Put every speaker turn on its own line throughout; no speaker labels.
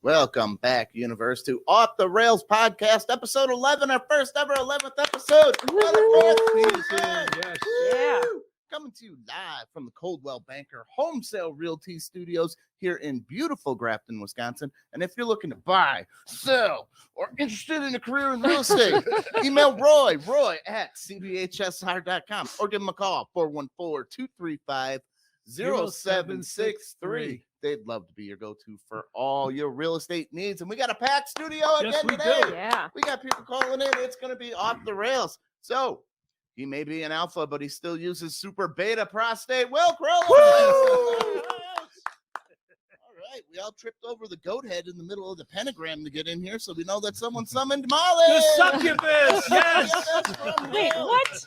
Welcome back, universe, to Off the Rails podcast, episode 11, our first ever 11th episode.
Yes.
Yeah.
Coming to you live from the Coldwell Banker Home Sale Realty Studios here in beautiful Grafton, Wisconsin. And if you're looking to buy, sell, or interested in a career in real estate, email Roy at cbhsr.com or give him a call, 414-235-0763. They'd love to be your go-to for all your real estate needs. And we got a packed studio again today.
Yeah.
We got people calling in. It's going to be off the rails. So he may be an alpha, but he still uses super beta prostate. Will Crowley. All right. We all tripped over the goat head in the middle of the pentagram to get in here, so we know that someone summoned Molly.
The succubus. Yes.
Wait, what?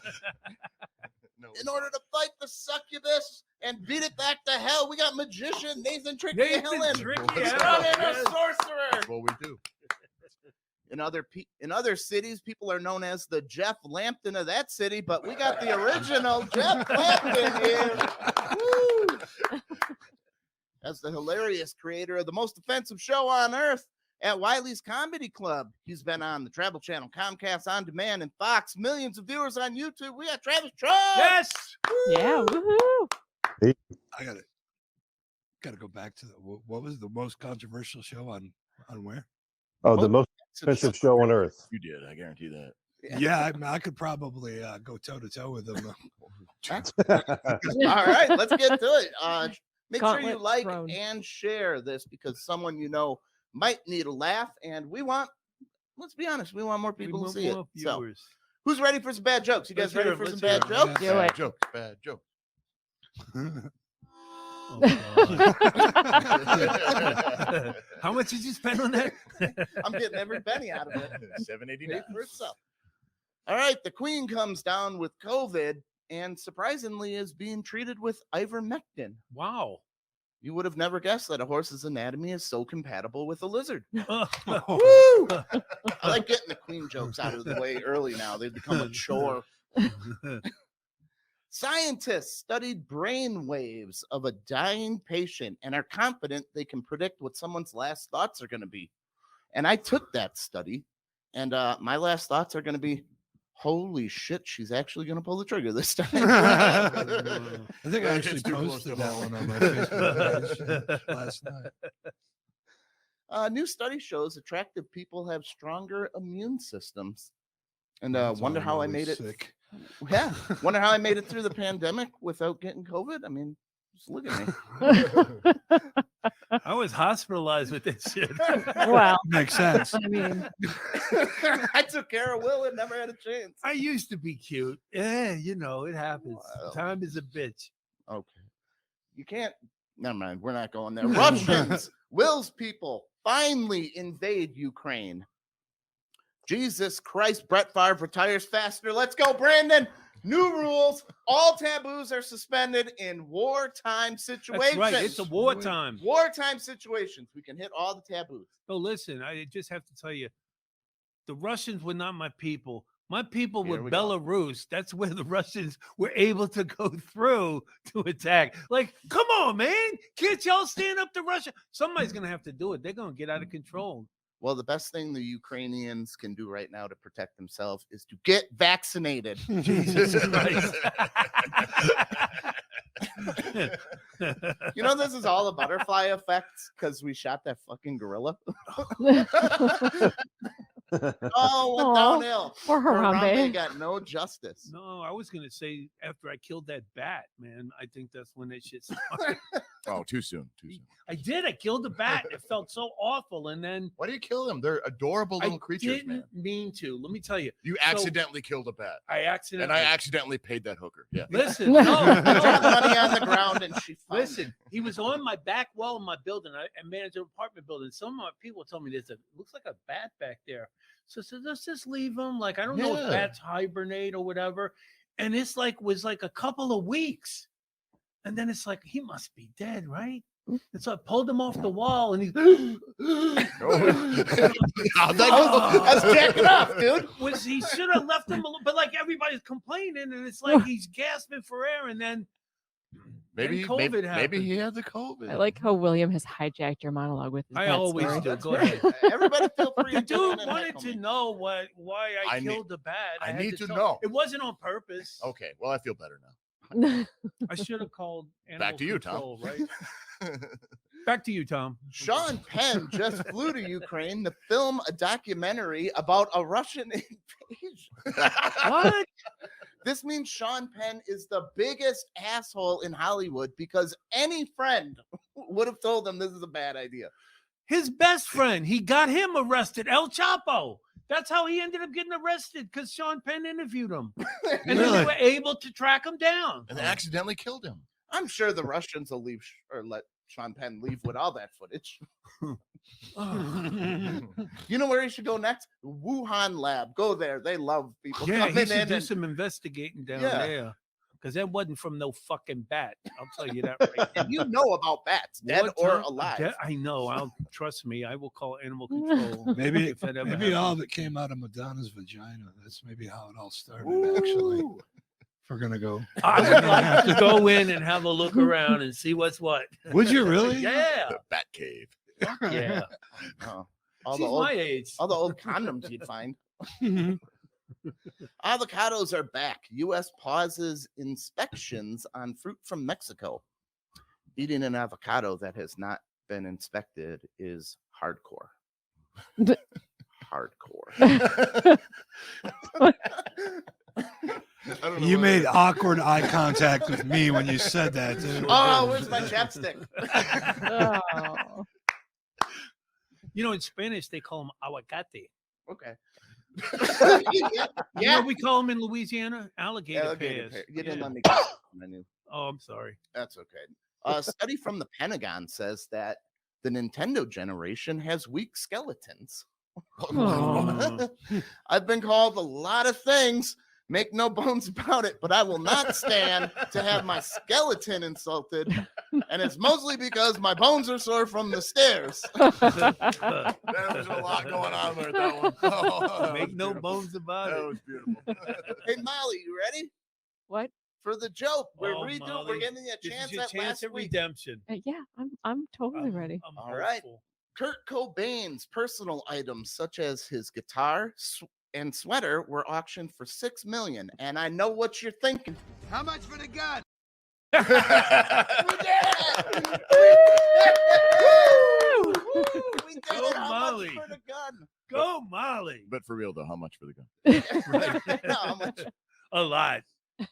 In order to fight the succubus and beat it back to hell, we got magician Nathan Tricky
Nathan
Helen.
Tricky
He's
Helen.
running a sorcerer.
That's what we do.
In other cities, people are known as the Jeff Lampton of that city, but we got the original Jeff Lampton here. Woo! As the hilarious creator of the most offensive show on earth at Wiley's Comedy Club. He's been on the Travel Channel, Comcast OnDemand, and Fox. Millions of viewers on YouTube. We got Travis Trump.
Yes.
Yeah. Woohoo.
I gotta go back to what was the most controversial show on where?
Oh, the most expensive show on earth.
You did, I guarantee that.
Yeah.
I could probably go toe to toe with them.
All right, let's get to it. Make sure you
Gauntlet
like
thrown.
and share this because someone you know might need a laugh, and let's be honest, we want more people to see it. So, who's ready for some bad jokes? You guys
Let's
ready
hear
for
it,
some
let's
bad
hear it.
jokes?
Do
bad
it.
Jokes, bad jokes.
How much did you spend on that?
I'm getting every penny out of it.
$7.89.
Pay for itself. All right, the Queen comes down with COVID and surprisingly is being treated with ivermectin.
Wow.
You would have never guessed that a horse's anatomy is so compatible with a lizard. Woo! I like getting the Queen jokes out of the way early now. They've become a chore. Scientists studied brain waves of a dying patient and are confident they can predict what someone's last thoughts are going to be. And I took that study, and my last thoughts are going to be, holy shit, she's actually going to pull the trigger this time.
I think I
It's
actually
too close
posted
to
that
home.
one on my Facebook page last night.
A new study shows attractive people have stronger immune systems. And
That's
wonder
why I'm
how I
always
made it.
sick.
Yeah. Wonder how I made it through the pandemic without getting COVID. I mean, just look at me.
I was hospitalized with this shit.
Wow.
Makes sense.
I mean,
I took care of Will and never had a chance.
I used to be cute. Yeah, it happens.
Wow.
Time is a bitch.
Okay. You can't. Never mind. We're not going there. Russians, Will's people finally invade Ukraine. Jesus Christ, Brett Favre retires faster. Let's go, Brandon. New rules. All taboos are suspended in wartime situations.
That's right. It's a wartime.
Wartime situations. We can hit all the taboos.
No, listen, I just have to tell you, the Russians were not my people. My people
Here
were
we go.
Belarus. That's where the Russians were able to go through to attack. Like, come on, man. Can't y'all stand up to Russia? Somebody's going to have to do it. They're going to get out of control.
Well, the best thing the Ukrainians can do right now to protect themselves is to get vaccinated.
Jesus Christ.
You know, this is all a butterfly effect because we shot that fucking gorilla. Oh, went
Aw,
downhill.
poor
Harambe
Harambe.
got no justice.
No, I was going to say after I killed that bat, man, I think that's when that shit started.
Oh, too soon. Too soon.
I did. I killed the bat. It felt so awful. And then
Why do you kill them? They're adorable little
I
creatures,
didn't
man.
mean to. Let me tell you.
You accidentally killed a bat.
I accidentally.
And I accidentally paid that hooker. Yeah.
Listen,
Dropped
no.
money on the ground and she found
Listen, he was on my back wall of my building. I manage an apartment building. Some of my people told me there's looks like a bat back there. So I said, let's just leave him. Like, I don't know
Yeah.
if bats hibernate or whatever. And it's like, was like a couple of weeks. And then it's like, he must be dead, right? And so I pulled him off the wall and he
That's jacking off, dude.
was he should have left him alone, but like everybody's complaining, and it's like he's gasping for air, and then Maybe
Maybe
COVID
maybe
happened.
he had the COVID.
I like how William has hijacked your monologue with his
I
bad
always
story.
do.
That's
Go
great.
ahead.
Everybody feel free.
The
to jump
dude
in and
wanted
heckle
to
me.
know why I
I need-
killed the bat.
I
had
need to
tell-
know.
It wasn't on purpose.
Okay, well I feel better now.
I should have called animal
Back to you, Tom.
control, right? Back to you, Tom.
Sean Penn just flew to Ukraine to film a documentary about a Russian invasion.
What?
This means Sean Penn is the biggest asshole in Hollywood because any friend would have told him this is a bad idea.
His best friend, he got him arrested. El Chapo. That's how he ended up getting arrested because Sean Penn interviewed him. And then they
Really?
were able to track him down.
And they accidentally killed him.
I'm sure the Russians will leave or let Sean Penn leave with all that footage. You know where he should go next? Wuhan lab. Go there. They love people
Yeah, he
coming
should
in.
do
And,
some investigating down
Yeah.
there. Because that wasn't from no fucking bat. I'll tell you that right now.
and you know about bats, dead
What
or
time-
alive.
I know. Trust me. I will call animal control.
Maybe
if that ever
maybe all
happens.
of it came out of Madonna's vagina. That's maybe how it all started. Actually,
Ooh.
if we're gonna go,
I would like to go in and have a look around and see what's what.
would you really?
Yeah.
The Bat Cave.
Yeah.
Oh, all
She's
the old
my age.
all the old condoms you'd find. Avocados are back. U.S. pauses inspections on fruit from Mexico. Eating an avocado that has not been inspected is hardcore. Hardcore.
I don't know
You
why
made
that-
awkward eye contact with me when you said that. Dude.
Oh, where's my chapstick?
Oh.
You know, in Spanish, they call them aguacate.
Okay.
You know
yeah.
what we call them in Louisiana? Alligator,
Alligator
pears.
pear. You didn't
Yeah.
let me get that menu.
Oh, I'm sorry.
That's okay. A study from the Pentagon says that the Nintendo generation has weak skeletons.
Oh.
I've been called a lot of things. Make no bones about it, but I will not stand to have my skeleton insulted. And it's mostly because my bones are sore from the stairs.
There was a lot going on there. That one. Oh, that
Make
was
no
beautiful.
bones about
That
it.
was beautiful.
Hey, Molly, you ready
What?
for the joke? We're
Oh,
redoing.
Molly,
We're giving you a
This
chance
is your
at
chance
last
at
week.
redemption.
Yeah, I'm totally ready.
I'm
All right.
hopeful.
Kurt Cobain's personal items, such as his guitar and sweater, were auctioned for $6 million. And I know what you're thinking.
How much for the gun?
We did it! We did
Go
it! How much
Molly.
for the gun?
Go, Molly.
But for real though, how much for the gun?
No, how much?
A lot.
Does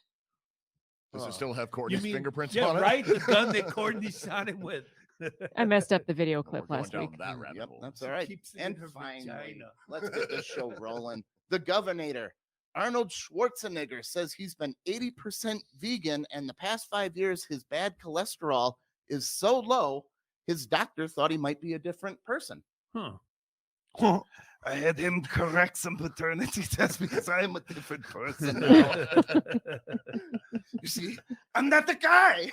Oh.
it still have
You
Courtney's
mean,
fingerprints
yeah,
on it?
right? The gun that Courtney shot him with.
I messed up the video
Oh,
clip
we're going
last
down
week.
that rabbit
Yep,
hole.
that's
She
all right.
keeps it in
And
her
finally,
vagina.
let's get this show rolling. The Governor, Arnold Schwarzenegger, says he's been 80% vegan, and the past 5 years, his bad cholesterol is so low, his doctor thought he might be a different person.
Huh.
I had him correct some paternity tests because I am a different person now. You see, I'm not the guy.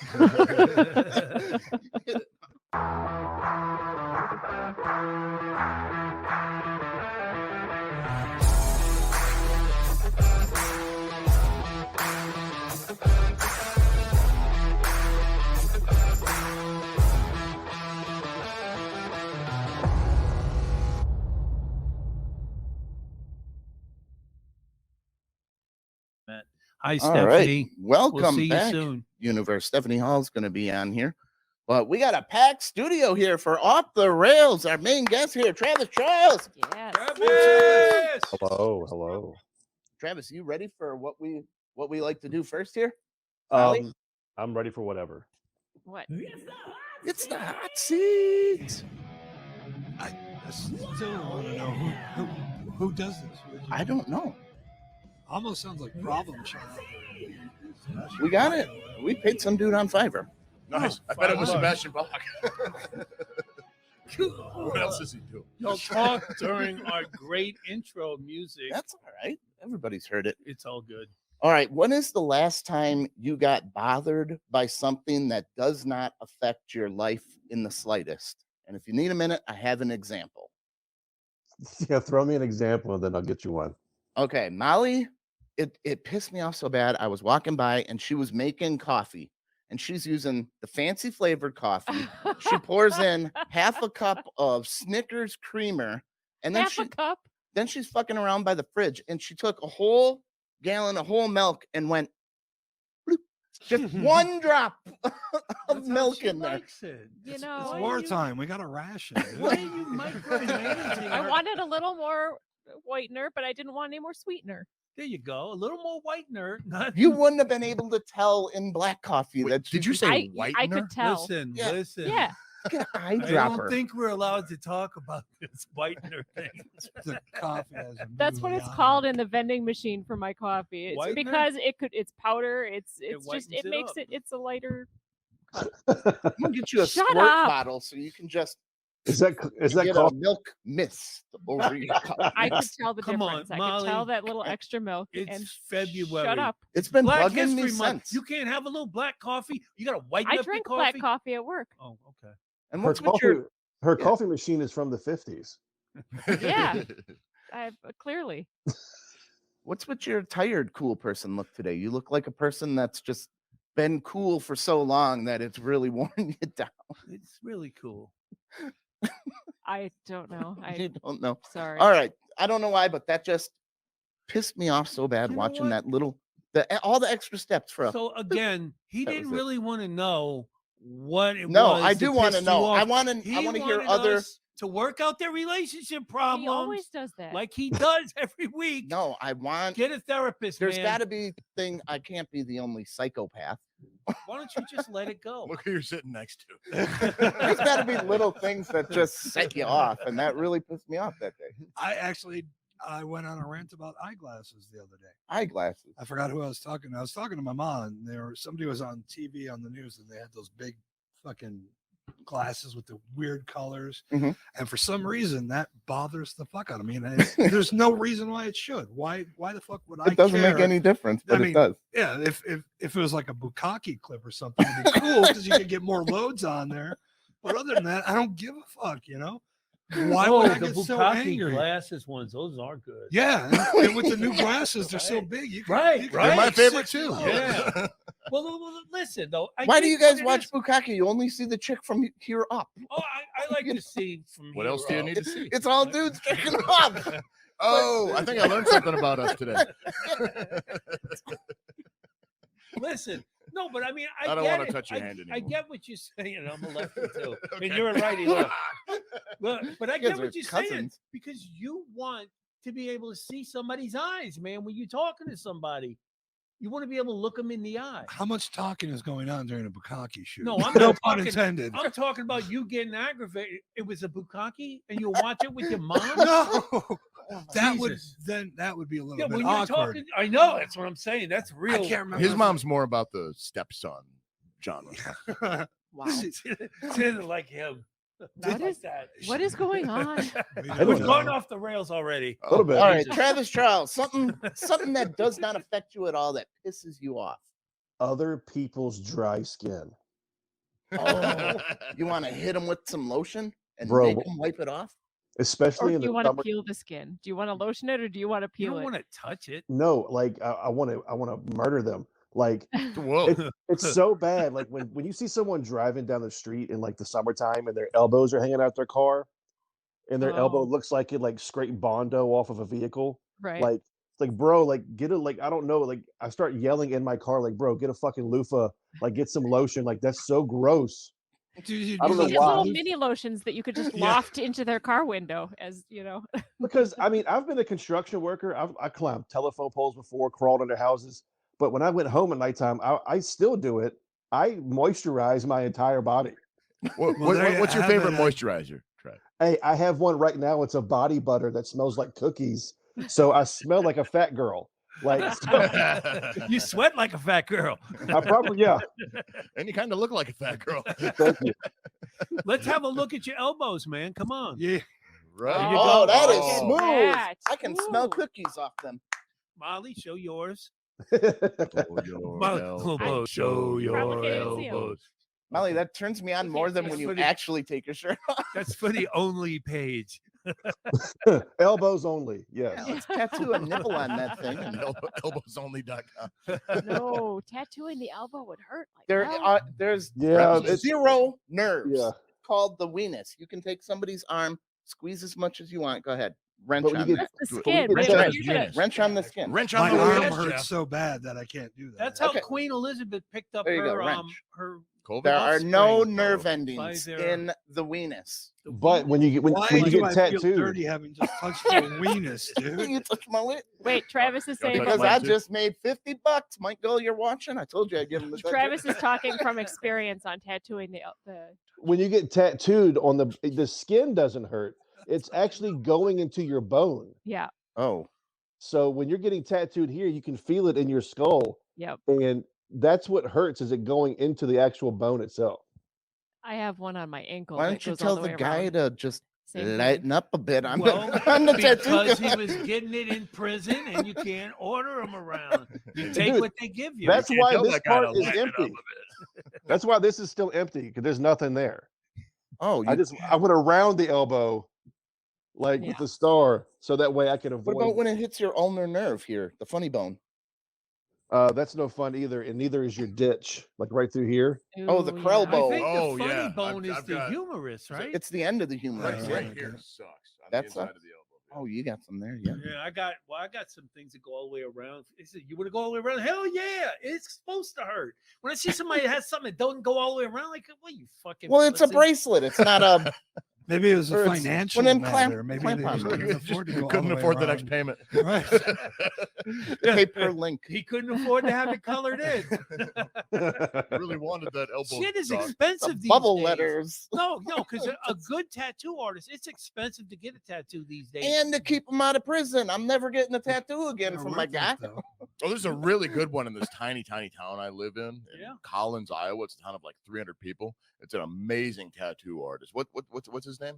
Hi,
All
Stephanie.
right. Welcome
We'll see
back.
you soon.
Universe. Stephanie Hall's going to be on here. But we got a packed studio here for Off the Rails. Our main guest here, Travis Trials.
Yes.
Travis!
Hello.
Travis, you ready for what we like to do first here? Molly?
I'm ready for whatever.
What?
It's the hot seat.
I still want to know who does this.
I don't know.
Almost sounds like Problem Child.
We got it. We paid some dude on Fiverr.
Nice. I bet it was
$5.
Sebastian Bach. What else is he doing?
You'll talk during our great intro music.
That's all right. Everybody's heard it.
It's all good.
All right. When is the last time you got bothered by something that does not affect your life in the slightest? And if you need a minute, I have an example.
Yeah, throw me an example and then I'll get you one.
Okay, Molly, it pissed me off so bad. I was walking by and she was making coffee. and she's using the fancy flavored coffee. She pours in half a cup of Snickers creamer, and then
Half a cup.
then she's fucking around by the fridge, and she took a whole gallon of whole milk and went bloop, just one drop
That's
of
how
milk
she
in there.
likes it.
You
It's
know,
It's
Why
wartime. We got a ration.
Why
Dude.
are you micromanaging?
I
her?
wanted a little more whitener, but I didn't want any more sweetener.
There you go. A little more whitener. Not
You wouldn't have been able to tell in black coffee
Wait,
that
did you say
I
whitener?
could tell.
listen.
Yeah.
Listen.
Yeah.
an
I don't
eyedropper?
think we're allowed to talk about this whitener thing.
The coffee has a
That's what
movie
it's
on
called
it.
in the vending machine for my coffee. It's
Whitener?
because it's powder. It's just
whitens
it
it
makes
up.
it's a lighter.
I'm gonna get you a
Shut
squirt
up.
bottle so you can just
Is that
get a
coffee?
milk mist over your cup.
I could tell the
Come on,
difference. I could tell
Molly.
that little extra milk.
It's
and
February.
Shut up.
It's been
Black
bugging me
History Month.
since.
You can't have a little black coffee. You got to whiten
I
up
drink
your
black
coffee.
coffee at work.
Oh, okay.
And
Her
what's with
coffee,
your
her
yeah.
coffee machine is from the 50s.
Yeah. Clearly.
what's with your tired cool person look today? You look like a person that's just been cool for so long that it's really worn you down.
It's really cool.
I don't know.
You don't know.
Sorry.
All right. I don't know why, but that just pissed me off so bad
You know
watching
what?
that little all the extra steps for a
So again, he
That
didn't
was it.
really want to know what it
No,
was.
I
that
do want to
pissed you
know. I
off.
want to
He
I want to hear
wanted
other
us to work out their relationship
He
problems
always does that.
like he does every week.
No, I want
Get a therapist,
there's
man.
got to be thing I can't be the only psychopath.
Why don't you just let it go?
Look who you're sitting next to.
There's got to be little things that just set you off, and that really pissed me off that day.
I went on a rant about eyeglasses the other day.
Eyeglasses.
I forgot who I was talking to. I was talking to my mom, and somebody was on TV on the news, and they had those big fucking glasses with the weird colors.
Mhm.
And for some reason, that bothers the fuck out of me. And there's no reason why it should. Why the fuck would I?
It doesn't make
care?
any difference, but
I mean,
it does.
Yeah, if it was like a bukkake clip or something, it'd be cool because you could get more loads on there. But other than that, I don't give a fuck. You know. Why would I
the
get so
Bukkake
angry?
glasses ones? Those are good.
Yeah, and with the new glasses, they're so big. You can,
Right,
you can
right.
They're my
get
favorite
6
too.
loads.
Yeah. Well, listen though. I
Why do
get
you guys
what it
watch
is.
Bukkake? You only see the chick from here up.
Oh, I like to see from
What
here
else do you
up.
need to see?
It's all dudes jerking off.
Oh, I think I learned something about us today.
Listen, no, but I mean,
I don't
get
wanna
it.
touch your
I-
hand
I
anymore.
get what you're saying. I'm a lefty too,
Okay.
and you're a righty. Look. But I
You guys
get
are
what you're saying
cousins.
because you want to be able to see somebody's eyes, man. When you're talking to somebody, you want to be able to look them in the eye.
How much talking is going on during a bukkake shoot?
No, I'm
no
not
pun
talking-
intended.
I'm talking about you getting aggravated. It was a bukkake, and you'll watch it with your mom.
No, that would
Jesus.
be a little
Yeah,
bit
when you're
awkward.
talking, I know that's what I'm saying. That's real.
I can't remember
His mom's more about the stepson genre.
Wow.
Sounded like him. Not
What
like
is-
that.
What is going on?
I
We're
don't
going
know.
off the rails already.
A little bit.
All right,
Jesus.
Travis Charles, something that does not affect you at all that pisses you off.
Other people's dry skin.
Oh, you want to hit them with some lotion and
Bro,
make them wipe it off?
Or
Especially
do
in
you
the
want to
summer.
peel the skin? Do you want to lotion it or do you want to
You
peel
don't
it?
want to touch it.
No, like I want to murder them. Like
Whoa.
it's so bad. Like when you see someone driving down the street in like the summertime and their elbows are hanging out their car, and their elbow
Oh.
looks like it like scraped Bondo off of a vehicle.
Right.
Like bro, like get a like I don't know. Like I start yelling in my car, like bro, get a fucking loofah, like get some lotion. Like that's so gross.
Dude,
I don't know
It's
why.
little mini lotions that you could just
Yeah.
loft into their car window, as you know.
Because I mean, I've been a construction worker. I climbed telephone poles before, crawled under houses. But when I went home at nighttime, I still do it. I moisturize my entire body.
there you
What's your
have
favorite
it.
moisturizer? Try it.
Hey, I have one right now. It's a body butter that smells like cookies. So I smell like a fat girl. Like so
You sweat like a fat girl.
I probably yeah.
And you kind of look like a fat girl.
Thank you.
Let's have a look at your elbows, man. Come on.
Yeah,
Right.
you
Oh,
go.
that is
Oh.
smooth.
That.
I can smell
Ooh.
cookies off them.
Molly, show yours.
Oh, your
Molly,
elbows.
show your
Probably can't see 'em.
elbows.
Molly, that turns me on more than when you
That's
actually take your shirt off.
That's for the only page.
Elbows only. Yes.
Yeah, let's tattoo a nipple on that thing. And
Elbowsonly.com.
No, tattooing the elbow would hurt. Like
there's
Yeah, it's-
zero nerves.
Yeah.
It's called the weenus. You can take somebody's arm, squeeze as much as you want. Go ahead. Wrench
But when
on
you
that.
That's the
But when you
skin.
get
Maybe
tattooed-
you should-
Wrench on the skin.
Wrench
My
on the
arm
wrist,
hurts
Jeff.
so bad that I can't do that.
That's how
Okay.
Queen Elizabeth picked up
There you go,
her
wrench.
her.
COVID?
There are no
offspring
nerve
by
endings
their-
in the weenus.
But when you get
Why
when you
do
get
I feel
tattooed,
dirty having just touched your weenus, dude?
You touch my wit.
Wait, Travis is saying
touch
Because
mine
I
too.
just made $50. Michael, you're watching. I told you I'd give him the
Travis is talking from experience on tattooing the
when you get tattooed on the skin doesn't hurt. It's actually going into your bone.
yeah.
Oh,
So when you're getting tattooed here, you can feel it in your skull,
Yep.
and that's what hurts. Is it going into the actual bone itself?
I have one on my ankle.
why
that
don't you
goes all
tell
the
the
way
guy
around.
to just
Same thing.
lighten up a bit on
Well,
the, on the tattoo?
because he
guy?
was getting it in prison, and you can't order them around. You take
Dude,
what they give you.
That's
can't
why
tell
this
that guy to
part is
lighten it up
empty.
a bit.
That's why this is still empty because there's nothing there.
Oh,
I went around the elbow, like
Yeah.
with the star, so that way I can avoid.
what about when it hits your ulnar nerve here, the funny bone?
That's no fun either, and neither is your ditch, like right through here.
Oh, the
Ooh,
Krell
yeah.
bone.
I think
Oh,
the funny
yeah.
bone
I've
is the
got-
humerus, right?
It's the end of the humerus.
Right,
yeah.
right here sucks. On
That's
the inside
a-
of the elbow.
Oh, you got some there, yeah.
Yeah, I got some things that go all the way around. Is it, you want to go all the way around? Hell yeah, it's supposed to hurt. When I see somebody that has something that doesn't go all the way around, like, what you fucking?
Well, it's a
pussy?
bracelet. It's not a.
Maybe it was
Or
a
it's
financial
one of them
matter. Maybe
clamp
they
on
just
them.
couldn't afford to go all
Couldn't
the way
afford the next
around.
payment.
Right.
pay per link.
He couldn't afford to have it colored in.
Really wanted that elbow.
Shit is
dog.
expensive these
Bubble
days.
letters.
No, because a good tattoo artist, it's expensive to get a tattoo these days.
And to keep him out of prison. I'm never getting a tattoo again
They're
from my
worth it,
guy.
though.
Oh, there's a really good one in this tiny town I live in
Yeah.
Collins, Iowa. It's a town of like 300 people. It's an amazing tattoo artist. What's his name?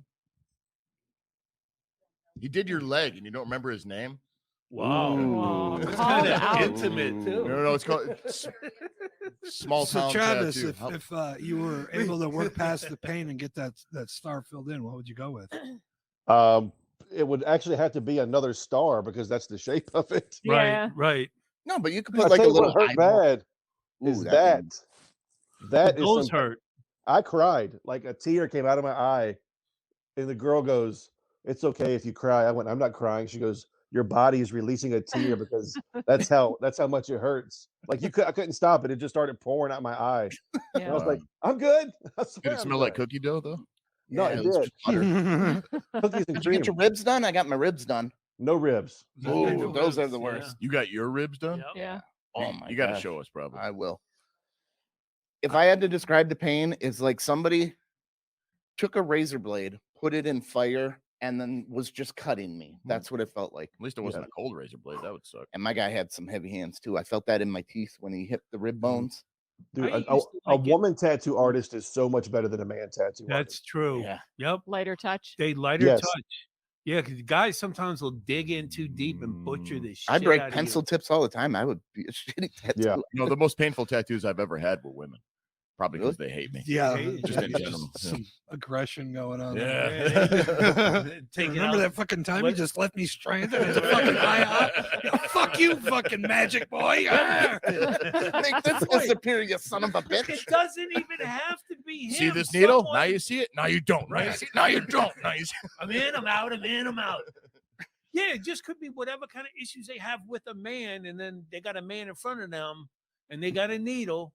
He did your leg, and you don't remember his name?
Wow.
Whoa,
It's
called
kind of
out.
intimate too.
No, it's called Small
So
Town
Travis,
Tattoo.
if you were able to work past the pain and get that star filled in, what would you go with?
It would actually have to be another star because that's the shape of it.
Yeah.
Right.
No, but you could
I'll
put like
tell
a
you what
little
hurt
eyeball.
bad
Ooh,
is
that
that.
one.
That is
Those
some-
hurt.
I cried, like a tear came out of my eye, and the girl goes, "It's okay if you cry." I went, "I'm not crying." She goes, "Your body is releasing a tear because that's how much it hurts." Like I couldn't stop it; it just started pouring out my eye. And I was
Yeah.
like, "I'm good." I
Did
swear
it
I'm
smell like
good.
cookie dough though?
No,
Yeah,
it
it's
did.
just butter.
Cookies and
Did you
cream.
get your ribs done? I got my ribs done.
No ribs.
Oh, those are the
Yeah.
worst.
You got your ribs done?
Yep.
Yeah.
Oh my
You got to
gosh.
show us probably.
I will. If I had to describe the pain, it's like somebody took a razor blade, put it in fire, and then was just cutting me. That's what it felt like.
At least it wasn't a cold razor blade. That would suck.
And my guy had some heavy hands too. I felt that in my teeth when he hit the rib bones.
Dude,
I
a
used to like it.
woman tattoo artist is so much better than a man tattoo
That's
artist.
true.
Yeah.
Yep.
Lighter touch.
They lighter
Yes.
touch. Yeah, because guys sometimes will dig in too deep and butcher the shit.
I break
out of
pencil
you.
tips all the time. I would be a shitty tattoo.
Yeah.
No, the most painful tattoos I've ever had were women. Probably because they hate me.
Yeah,
Hey,
just in
there's
general, yeah.
some aggression going on.
Yeah.
Take it
Remember
out.
that fucking time
What?
you just left me stranded as a fucking high Fuck you, fucking magic boy. Ah.
Make this disappear, you son of a bitch.
It doesn't even have to be him.
See this needle?
Someone-
Now you see it. Now you don't. Now you see it. Now you don't. Now you see it.
I'm in, I'm out, I'm in, I'm out. Yeah, it just could be whatever kind of issues they have with a man, and then they got a man in front of them, and they got a needle.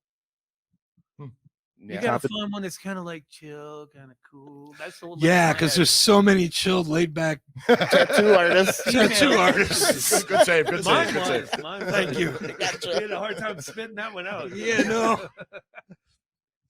You gotta find one that's kind of like chill, kind of cool. That's the
Yeah, because there's so many chilled, laid back
Tattoo artist.
tattoo artists.
Good save. Good
Mine
save. Good save.
was. Mine
Thank
was.
you.
I had a hard time spitting that one out.
Yeah, no.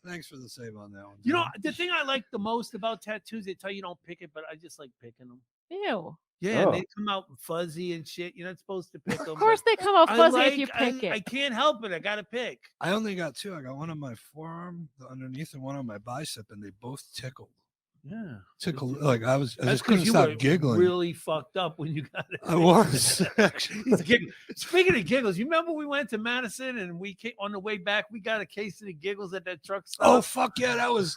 Thanks for the save on that one.
You know,
John.
the thing I like the most about tattoos, they tell you don't pick it, but I just like picking them.
Ew.
Yeah,
Oh.
they come out fuzzy and shit. You're not supposed to pick them.
Of course they come out fuzzy if you pick
I
it.
can't help it. I got to pick.
I only got two. I got one on my forearm, the underneath, and one on my bicep, and they both tickled.
Yeah.
Tickled. Like I
That's
just
'cause
couldn't
you
stop
were
giggling.
really fucked up when you got it.
I was actually.
He's giggling. Speaking of giggles, you remember we went to Madison and we came on the way back, we got a case of the giggles at that truck stop.
Oh fuck yeah, that was.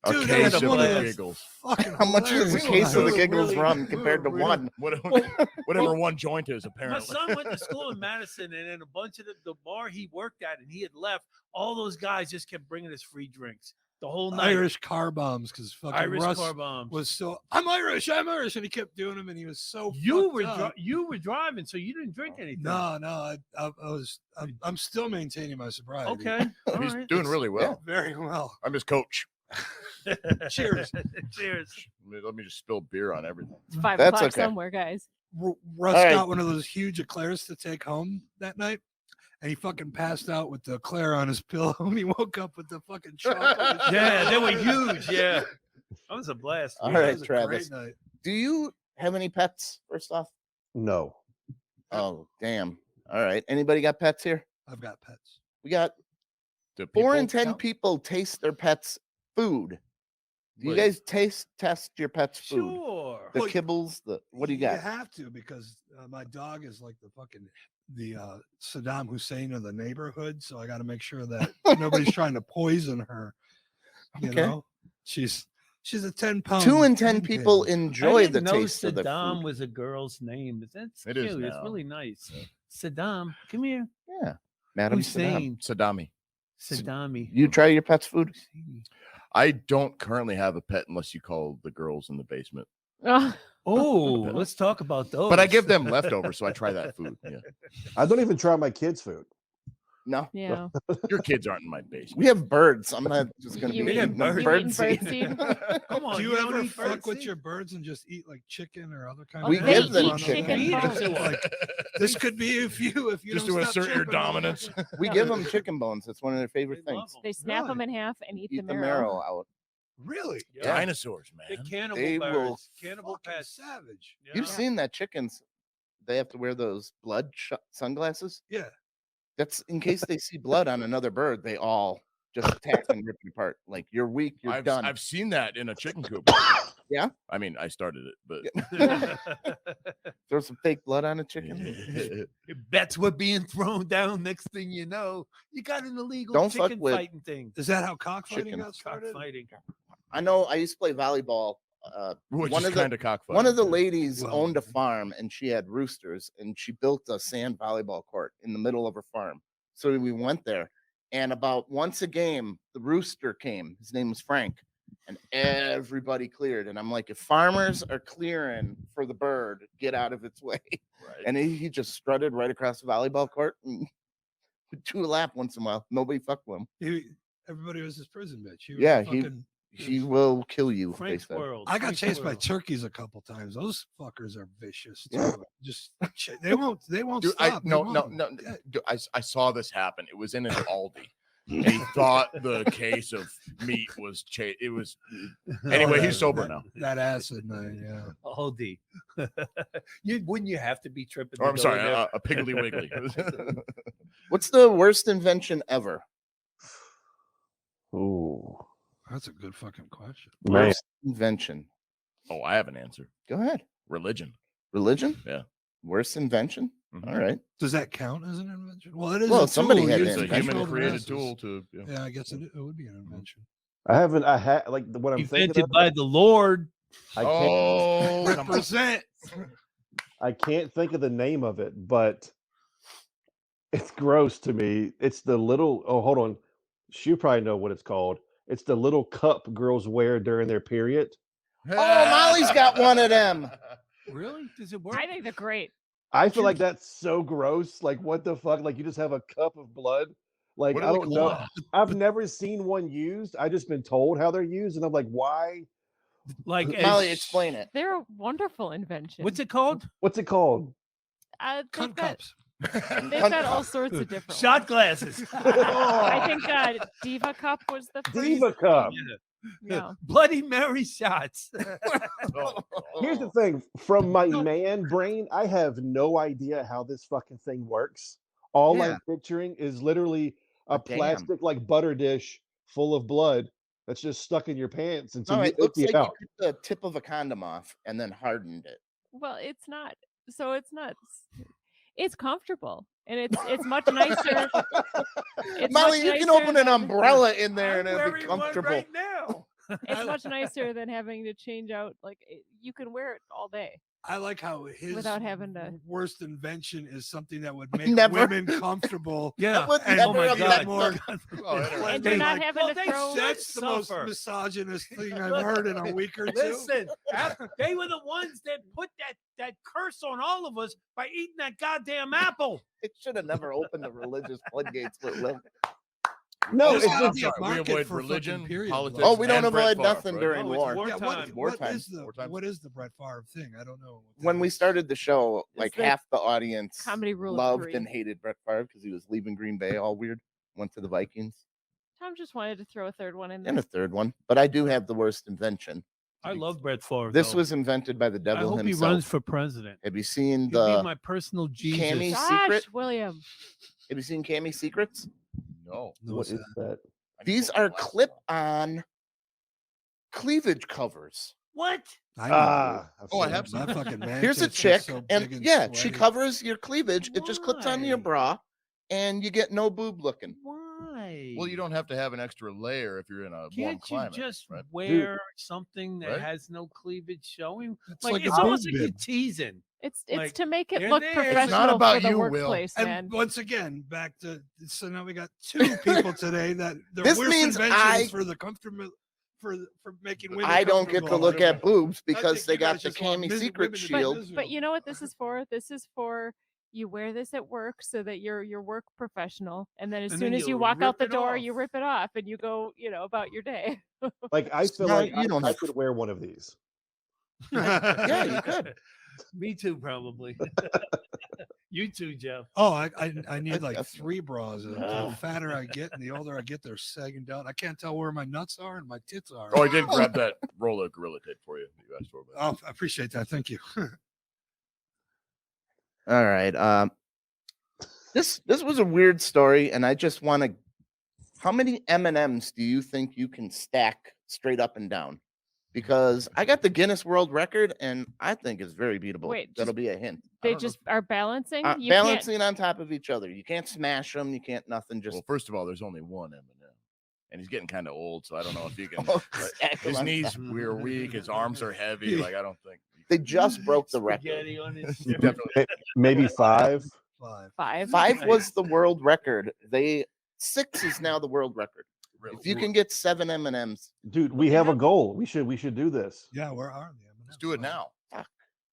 A
Dude,
case
that's
of
one of
the
those
giggles.
fucking
How much is a
hilarious
case of the
ones.
giggles
really-
rum compared to
we're really-
one?
Whatever one joint is,
My
apparently.
son went to school in Madison, and in a bunch of the bar he worked at, and he had left. All those guys just kept bringing us free drinks the whole night.
Irish car bombs because fucking
Irish
Russ
car bombs.
was so I'm Irish, and he kept doing them, and he was so
You
fucked up.
you were driving, so you didn't drink anything.
No, I'm still maintaining my sobriety.
Okay. All
He's
right.
doing really well.
very well.
I'm his coach.
Cheers.
Cheers.
Let me just spill beer on everything.
It's 5
That's
o'clock
okay.
somewhere, guys.
Russ
All right.
got one of those huge eclairs to take home that night, and he fucking passed out with the eclair on his pillow, and he woke up with the fucking chocolate.
Yeah, they were huge. Yeah. That was a blast.
All
That
right,
was a
Travis.
great night.
Do you have any pets? First off,
No.
oh damn. All right. Anybody got pets here?
I've got pets.
We got
Do
4 in
people
10
count?
people taste their pets' food. Do you
Wait.
guys test your pets' food?
Sure.
The
Well,
kibbles, the what do you
You
got?
have to because my dog is like the Saddam Hussein of the neighborhood, so I got to make sure that nobody's trying to poison her. You
Okay.
know, she's a 10-pound.
2 in 10
kingpin.
people
I
enjoy the
didn't know
taste of the
Saddam
food.
was a girl's name. That's
It
cute.
is
It's
now.
really nice. Saddam, come here.
Yeah, Madam Saddam.
Hussein.
Saddami.
Saddami.
You try your pet's food?
I don't currently have a pet unless you call the girls in the basement.
Oh, let's talk about those.
But I give them leftovers, so I try that food. Yeah.
I don't even try my kids' food.
No,
Yeah.
Your kids aren't in my basement.
we have birds. I'm not just going to
You
be
eat-
eating
you
bird
eating
seed.
birdseed?
Come on.
Do you
don't
ever
eat
fuck with
birdseed?
your birds and just eat like chicken or other kinds
We
of
They
give
things?
them
eat
chicken.
chicken bones.
Like, this could be if you
Just
don't
to
stop
assert your
chirping,
dominance.
motherfucker.
We give them chicken bones. That's one of their
They
favorite
love
things.
'em.
They snap
Really?
them in half and eat
Eat
the marrow.
out.
Really?
Yeah.
Dinosaurs,
They're
man.
cannibal
They
birds.
will
Cannibal
Fucking
pets.
savage.
Yeah.
You've seen that chickens? They have to wear those blood sunglasses.
Yeah.
That's in case they see blood on another bird. They all just attack and rip it apart. Like you're weak. You're done.
I've seen that in a chicken coop.
Yeah?
I mean, I started it, but
Throw some fake blood on a chicken.
Bets were being thrown down. Next thing you know, you got an illegal
Don't fuck
chicken
with-
fighting thing.
Is that how cockfighting
Chicken.
got started?
Cockfighting.
I know. I used to play volleyball.
which
One
is
of the-
kind of cockfighting.
One of the ladies
Well,
owned a farm and she had roosters and she built a sand volleyball court in the middle of her farm. So we went there and about once a game, the rooster came. His name was Frank and everybody cleared. And I'm like, if farmers are clearing for the bird, get out of its way.
Right.
And he just strutted right across the volleyball court and would do a lap once in a while. Nobody fucked with him.
Everybody was his prison bitch. He was
Yeah,
a
he-
fucking-
He will kill you. they
Frank's
said.
World.
I got
Frank's
chased by
World.
turkeys a couple times. Those fuckers are vicious. Too.
Yeah.
Just they won't
Dude,
stop. They
no,
won't.
yeah, dude, I saw this happen. It was in an Aldi. And he thought the case of meat was it was anyway. He's sober now.
That acid night, yeah.
Aldi. Wouldn't you have to be tripping?
Or
to
I'm
go
sorry,
there?
a Piggly Wiggly.
What's the worst invention ever?
Ooh,
That's a good fucking question.
man.
Worst invention.
Oh, I have an answer.
Go ahead.
Religion.
Religion?
Yeah.
Worst invention?
Mhm.
All right.
Does that count as an invention? Well, it is.
Well,
a
somebody
tool
had
used
to
It's a
to
invent
human
control the
created
masses.
tool to. Yeah.
Yeah, I guess it would be an invention.
I had like what I'm thinking
Invented
of.
by the Lord.
I can't,
Oh, come on.
Represent.
I can't think of the name of it, but it's gross to me. It's the little. Oh, hold on. You probably know what it's called. It's the little cup girls wear during their period.
Oh, Molly's got one of them.
Really? Does it work?
I think they're great.
I feel like that's so gross. Like, what the fuck? Like, you just have a cup of blood. Like,
What
I
are they
don't know.
called?
I've never seen one used. I've just been told how they're used, and I'm like, why?
Like
Molly,
as-
explain it.
They're a wonderful invention.
What's it called?
What's it called?
They've
Cunt
got,
cups.
they've got all sorts of different
Shot
ones.
glasses.
I think Diva Cup was the first.
Diva cup.
No.
Bloody Mary shots.
Here's the thing. From my man brain, I have no idea how this fucking thing works. All
Yeah.
I'm picturing is literally a
Damn.
plastic like butter dish full of blood that's just stuck in your pants until
No,
you
it looks
empty
like
it out.
you took the tip of a condom off and then hardened it.
Well, it's not. So it's not. It's comfortable and it's much nicer. It's
Molly,
much
you can
nicer
open an
than-
umbrella in there
I'm
and it'll be
wearing one
comfortable.
right now.
It's much nicer than having to change out. Like you can wear it all day.
I like how his
Without having to-
worst invention is something that would make
Never.
women comfortable.
Yeah.
would
And
Oh my
never
God.
affect
more
them.
Oh, interesting.
And you're not having to
they
throw.
should
That's the most
suffer.
misogynist thing I've heard in a week or two.
Listen, they were the ones that put that curse on all of us by eating that goddamn apple.
It should have never opened the religious floodgates with Lil.
No,
There's
it's
gotta
just
be a
we
market
avoid
for fucking
religion,
period
politics,
Oh, we don't
and Brett
avoid
Favre,
nothing
right?
during
No, it's
war.
war
Yeah,
time.
what is the
Wartime.
what is the Brett Favre thing? I don't know. what that
When we
is.
started the show, like
the
half the audience
comedy rule of
loved
three.
and hated Brett Favre because he was leaving Green Bay all weird. Went to the Vikings
Tom just wanted to throw a third one in there.
and a third one. But I do have the worst invention.
I love Brett Favre.
This
though.
was invented by the
I
devil
hope
himself.
he runs for president.
Have you seen
He'd be
the?
my personal Jesus.
Cammy
Gosh,
Secret?
William.
Have you seen Cammy Secrets?
No.
No,
what
it's
is
not.
that?
I need
These
to
are
watch that.
clip-on cleavage covers.
What?
I know.
I've
Oh, I
seen
have
it.
some.
My fucking man
Here's a
tits are
chick,
so
and
big
yeah, she
sweaty.
covers your cleavage. It just clips onto your
Why?
bra, and you get no boob looking.
Why?
Well, you don't have to have an extra layer if you're in a warm
Can't you
climate.
just
right?
wear something that
Right?
has no cleavage showing?
It's
Like,
like a
it's almost
boob
like you're
bib.
teasing.
It's
Like,
to make it
they're
look
there.
professional
It's
not about
for the
you, Will.
workplace,
And
man.
once again, back to so now we got two people today that their
This
worst
means
inventions
I-
for the comfortable for making women.
I don't get to
comfortable.
look at boobs
I
because
think
they
you guys
got the
just want
Cammy
mis-
Secret
women to be
shield.
miserable.
But you know what this is for? This is for you wear this at work so that you're work professional, and then as
And
soon
then
as you
you
walk out
rip
the
it
door, you
off.
rip it off and you go, about your day.
Like I feel
No,
like
you don't
I
have-
could wear one of these.
Yeah, you could.
Me too, probably. You too, Jeff.
Oh, I need like
That's-
3 bras. The fatter I get and the older I get, they're sagging down. I can't tell where my nuts are and my tits are.
Oh, I did grab that roll of Gorilla Tape for you. You asked for it.
Oh, I appreciate that. Thank you.
All right. This was a weird story, and I just want to. How many M&Ms do you think you can stack straight up and down? Because I got the Guinness World Record, and I think it's very beatable.
Wait,
That'll
just-
be a hint.
They
don't know
just are balancing. You
Balancing on top of each other. You can't smash them. You can't nothing. Just
Well, first of all, there's only one M&M, and he's getting kind of old, so I don't know if you can.
stack 'em
His
on
knees
top.
we're weak. His arms are heavy. Like I don't think.
They just broke the record.
Spaghetti on his
You definitely.
Maybe 5.
5.
5.
5 was the world record. 6 is now the world record. If you can get 7 M&Ms,
Dude, we have a goal. We should do this.
Yeah, where are they?
Let's do it now.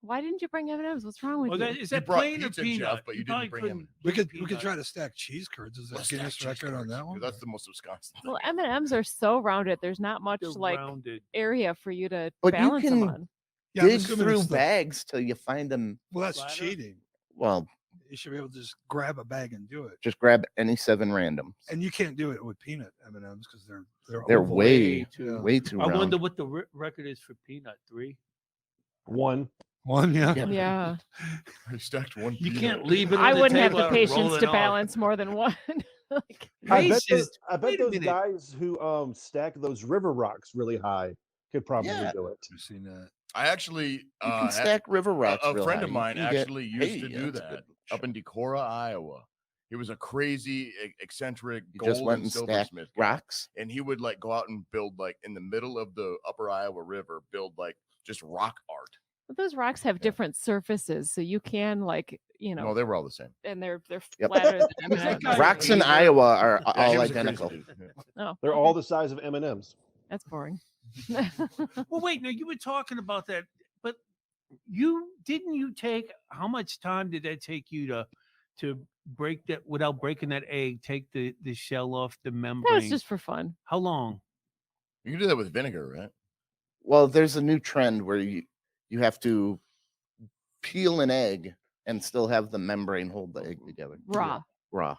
Why didn't you bring M&Ms? What's wrong with
Oh,
you?
that, is
You
that
brought
plain or
pizza,
peanut?
Jeff, but you didn't
probably
bring
couldn't
him.
We
do
could
peanut.
try to stack cheese curds. Is there a
Let's
Guinness
stack cheese
record on
curds,
that
'cause
one?
That's the most Wisconsin.
Well, M&Ms are so rounded. There's not much
They're
like
rounded.
area for you to
But you
balance them
can-
on.
Yeah, I'm
dig
assuming
through
it's the-
bags till you find them.
Well, that's
Platter?
cheating.
Well,
You should be able to just grab a bag and do it.
just grab any 7 randoms.
And you can't do it with peanut M&Ms because they're
They're
oval.
way
Yeah.
too
I
round.
wonder what the record is for peanut. 3.
1.
One, yeah.
Yeah.
I stacked one.
You
peanut.
can't leave it.
I
on the
wouldn't have
table
the
and roll
patience
it
to
off.
balance more than one. Like,
I bet
Patience.
those, I bet
Wait a
those
minute.
guys who stack those river rocks really high could probably
Yeah.
do it.
I've seen that.
I actually
You
had-
can stack river rocks.
a
real
friend
high.
of
You
mine
can get-
actually used
Hey,
to do
that's a
that
good
up in Decorah, Iowa. He was a crazy, eccentric
You
gold
just went
and
and stacked
silversmith guy.
rocks.
And he would like go out and build like in the middle of the upper Iowa River, build like just rock art.
but those rocks have different surfaces, so you can
No, they were all the same.
and they're
Yep.
flatter than
Who's that
M&Ms.
guy?
Rocks in
Beaver.
Iowa are
Yeah, he
all
was a crazy
identical.
dude. Yeah.
Oh,
They're all the size of M&Ms.
that's boring.
Well, wait. No, you were talking about that, but you take how much time did that take you to break that without breaking that egg? Take the shell off the membrane.
That was just for fun.
How long?
You can do that with vinegar, right?
Well, there's a new trend where you have to peel an egg and still have the membrane hold the egg together.
Raw.
Raw.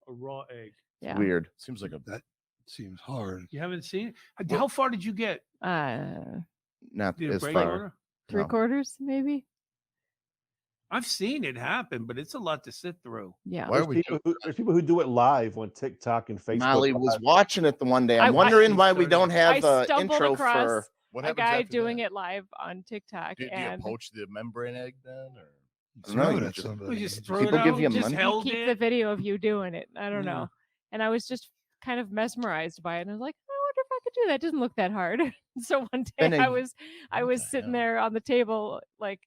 A raw egg.
Yeah.
Weird.
Seems like a
That seems hard.
You haven't seen it? How far did you get?
Not
Did it
as
break
far.
order?
3/4 maybe.
I've seen it happen, but it's a lot to sit through.
Yeah.
Why are we
There's people who do it live on TikTok and Facebook.
Molly was
Live.
watching it the one day.
I
I'm
watched
wondering
it
why we
started.
don't
I
have an
stumbled
intro
across
for.
what
a
happens
guy
after
doing
that?
it live on TikTok,
Do you
and
poach the membrane egg then? Or?
I don't know,
Throw
you
it at
just-
somebody.
We just
Just-
throw
People
it
give
out,
you
just
money?
held
keep
it.
the video of you doing it. I don't
Yeah.
know. And I was just kind of mesmerized by it. And I was like, I wonder if I I could do that. It doesn't look that hard. So one day
Been a-
I was sitting there on the table like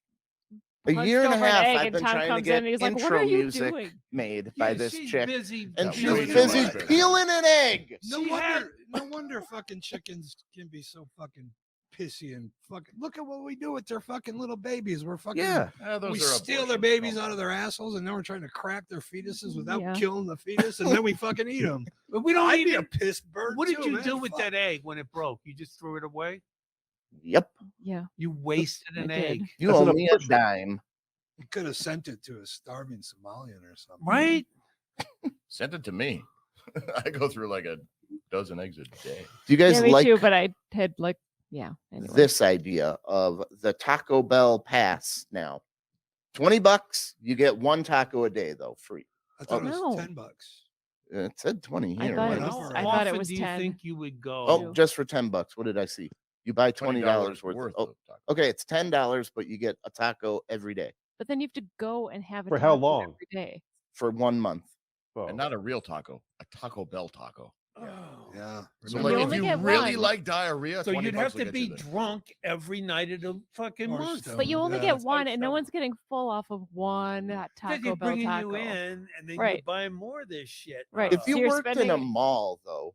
A
hunched
year and a
over an
half,
egg,
I've
and
been
Tom
trying to
comes
get
in and he's like, "What
intro
are you
music
doing?"
made by this
she's
chick,
busy.
and
No,
she's
we do
busy
like it.
peeling an egg.
No
She
wonder,
had-
no wonder fucking chickens can be so fucking pissy and fucking. Look at what we do with their fucking little babies. We're fucking.
Yeah.
We steal their babies out of their assholes, and then we're trying to crack their fetuses without
Yeah.
killing the fetus, and then we fucking eat them.
But we don't
I'd be a
even.
pissed bird.
What did
too,
you
man.
do with
Fuck.
that egg when it broke? You just threw it away?
Yep.
Yeah.
You wasted an
I did.
egg,
You
That's
owe
an
me a
abortion.
dime.
You could have sent it to a starving Somalian or something.
right?
Send it to me. I go through like a dozen eggs a day.
Do you guys
Yeah, me
like
too. But I had like, yeah. Anyway.
this idea of the Taco Bell pass now? $20, you get one taco a day though, free.
I thought it
No.
was $10.
It said 20
I
here.
thought
what
it
is
was-
it?
I
How
thought it
often
was
do you
10.
think you would go?
Oh, just for $10. What did I see? You buy $20 worth. Oh,
of taco.
okay, it's $10, but you get a taco every day
But then you have to go and have it
For how long?
every day.
for 1 month.
Oh.
And not a real taco, a Taco Bell taco.
Oh.
Yeah.
So
You
like if
only
you
get
really
one.
like diarrhea,
So
20
you'd
bucks
have
will
to
get you
be
there.
drunk every night of the fucking
Or
month.
stoned.
But you only
Yeah.
get
It's
one,
like
and no
some-
one's getting full off of one
Because
Taco
they're
Bell
bringing
taco.
you in, and then
Right.
you buy more of this shit.
Right.
If
So
you
you're
worked in a
spending-
mall though,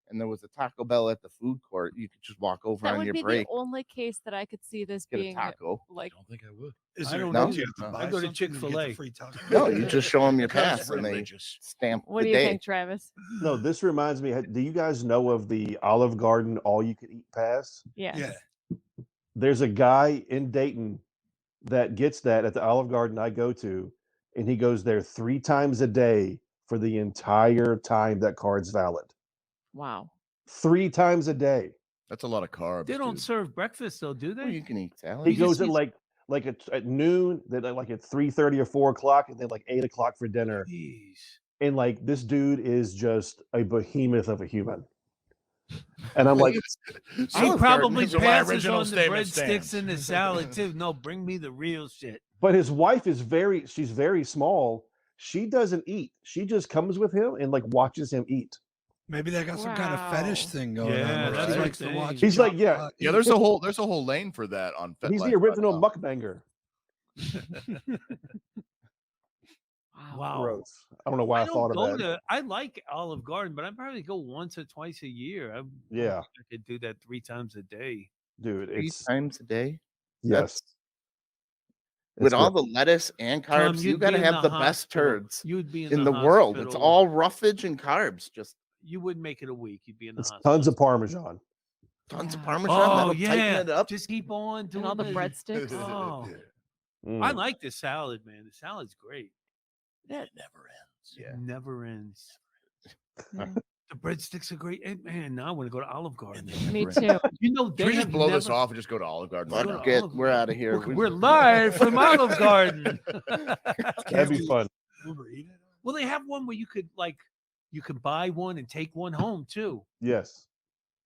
and there was a Taco Bell at the food court, you could just walk over
That
on
would
your
be
break,
the only case that I could see this
get a
being
taco.
like.
I don't think I would.
Is
I
there
don't
know.
do you have to
No.
buy
I go to
something get the
Chick-fil-A.
free taco?
No, you just show them your
Because
pass and they
religious.
stamp
What
the
do you
day.
think, Travis?
No, this reminds me. Do you guys know of the Olive Garden all you can eat pass?
Yeah.
Yeah.
There's a guy in Dayton that gets that at the Olive Garden I go to, and he goes there 3 times a day for the entire time that card's valid.
Wow.
3 times a day.
That's a lot of carbs.
They don't
dude.
serve breakfast though, do
Well,
they?
you can eat
He
salad.
You just
goes at
eat-
like at noon, then like at 3:30 or 4 o'clock, and then like 8 o'clock for dinner.
Jeez.
And like this dude is just a behemoth of a human. And I'm like,
She
Olive
probably
Garden
is my
passes
original
on the
statement
breadsticks
stands.
and the salad too. No, bring me the real shit.
but his wife is she's very small. She doesn't eat. She just comes with him and like watches him eat.
Maybe they got some kind of fetish
Wow.
thing going
Yeah,
on. Where
that's
she
the
likes to
thing.
watch.
He's like,
Chop
yeah.
Block
Yeah,
eat.
there's a whole lane for that on.
He's the
FetLife.com.
original mukbanger.
Wow.
Wow.
Gross. I don't know why I,
don't
thought
go
of that.
to. I like Olive Garden, but I probably go once or twice a year. I
Yeah.
wish I could do that 3 times a day.
Dude,
3
it's
times a day.
yes.
With
It's
all
good.
the lettuce and
Tom,
carbs, you
you'd
got to
be in
have the best
hospital.
turds
You'd be
in the world. It's
hospital.
all roughage and carbs. Just
You wouldn't make it a week. You'd be in the
It's
hospital.
tons of Parmesan.
tons of
Yeah.
Parmesan.
Oh
That'll tighten
yeah,
it up.
just keep on doing
And all the
the-
breadsticks.
Oh,
Mm.
I like the salad, man. The salad's great.
It never ends.
It never ends.
Yeah.
The breadsticks are great. And man, now I want to go to Olive Garden.
Me too.
You know,
Can
they
we just
have
blow this
never-
off and just go to Olive Garden?
Fuck
right
go
now?
to
it,
Olive
we're out of here.
We're live from Olive Garden.
That'd be fun.
Uber Eat it?
Well, they have one where you could buy one and take one home too.
Yes.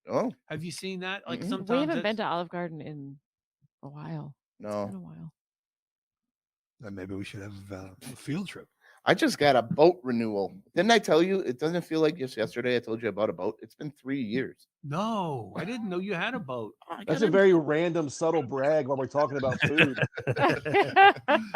Oh
Have you seen that? Like
Mm-mm.
sometimes
We haven't been
it's-
to Olive Garden in a while. It's
no,
been a while.
Then maybe we should have a field trip.
I just got a boat renewal. Didn't I tell you? It doesn't feel like just yesterday. I told you about a boat. It's been 3 years.
No, I didn't know you had a boat.
I
That's
got
a very random, subtle brag while we're talking about food.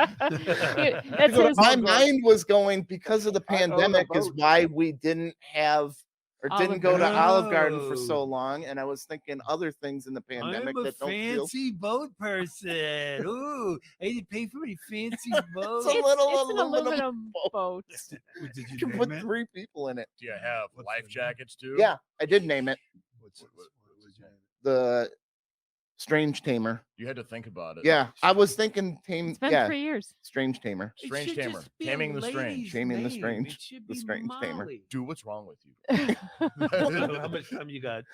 That's his,
My mind was going because of the
I own a
pandemic is
boat.
why we didn't have or didn't
Olive
go to
Garden.
Olive Garden for
Oh.
so long, and I was thinking other things in the pandemic
I'm a
that don't feel.
fancy boat person. Ooh, I need to pay for a fancy boat.
a little
it's an
aluminum
aluminum boat.
Did
You
you
can
name
put
it?
3 people in it.
Do you have
What's
life
the name?
jackets too?
Yeah, I did name it
What's
What-
was your name?
the Strange Tamer.
You had to think about it.
Yeah, I was thinking tame.
It's been
Yeah,
3 years.
Strange Tamer.
It
Strange
should
tamer.
just be a
Taming the strange.
lady's
Taming the
name.
strange.
It should
The
be
strange tamer.
Molly.
Dude, what's wrong with you?
How much time you got?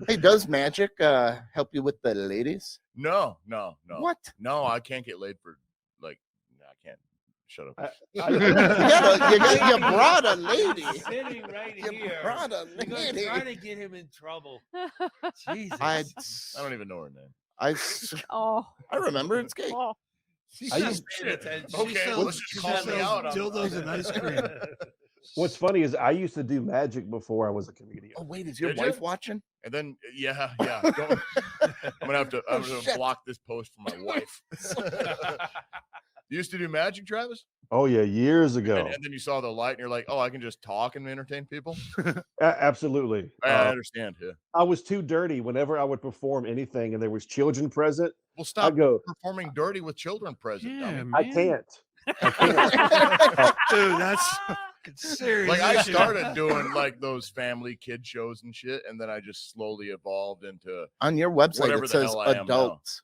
Hey, does magic help you with the ladies?
No.
What?
No, I can't get laid for like. No, I can't. Shut up.
You brought a lady.
Sitting right
You
here.
brought a
You're gonna
lady.
try to get him in trouble. Jesus.
I
I don't even know her name.
Oh.
I remember it's gay.
Oh.
She's
I
not
used-
paying attention.
Okay,
She's
let's just
she's
call
not-
me out on-
Dildos and ice cream.
What's funny is I used to do magic before I was a comedian.
Oh wait, is your
Did you?
wife watching?
And then yeah. Don't, I'm gonna
shit.
block this post for my wife. You used to do magic, Travis?
Oh yeah, years ago.
And then you saw the light and you're like, oh, I can just talk and entertain people.
Absolutely.
I understand. Yeah.
I was too dirty whenever I would perform anything and there was children present.
Well,
I
stop
go,
performing dirty with children present.
Yeah,
dummy.
I
man.
can't.
Dude, that's serious.
Like I
issue.
started doing like those family kid shows and shit, and then I just slowly evolved into
On your website,
Whatever
it
the
says
hell I am now.
adults.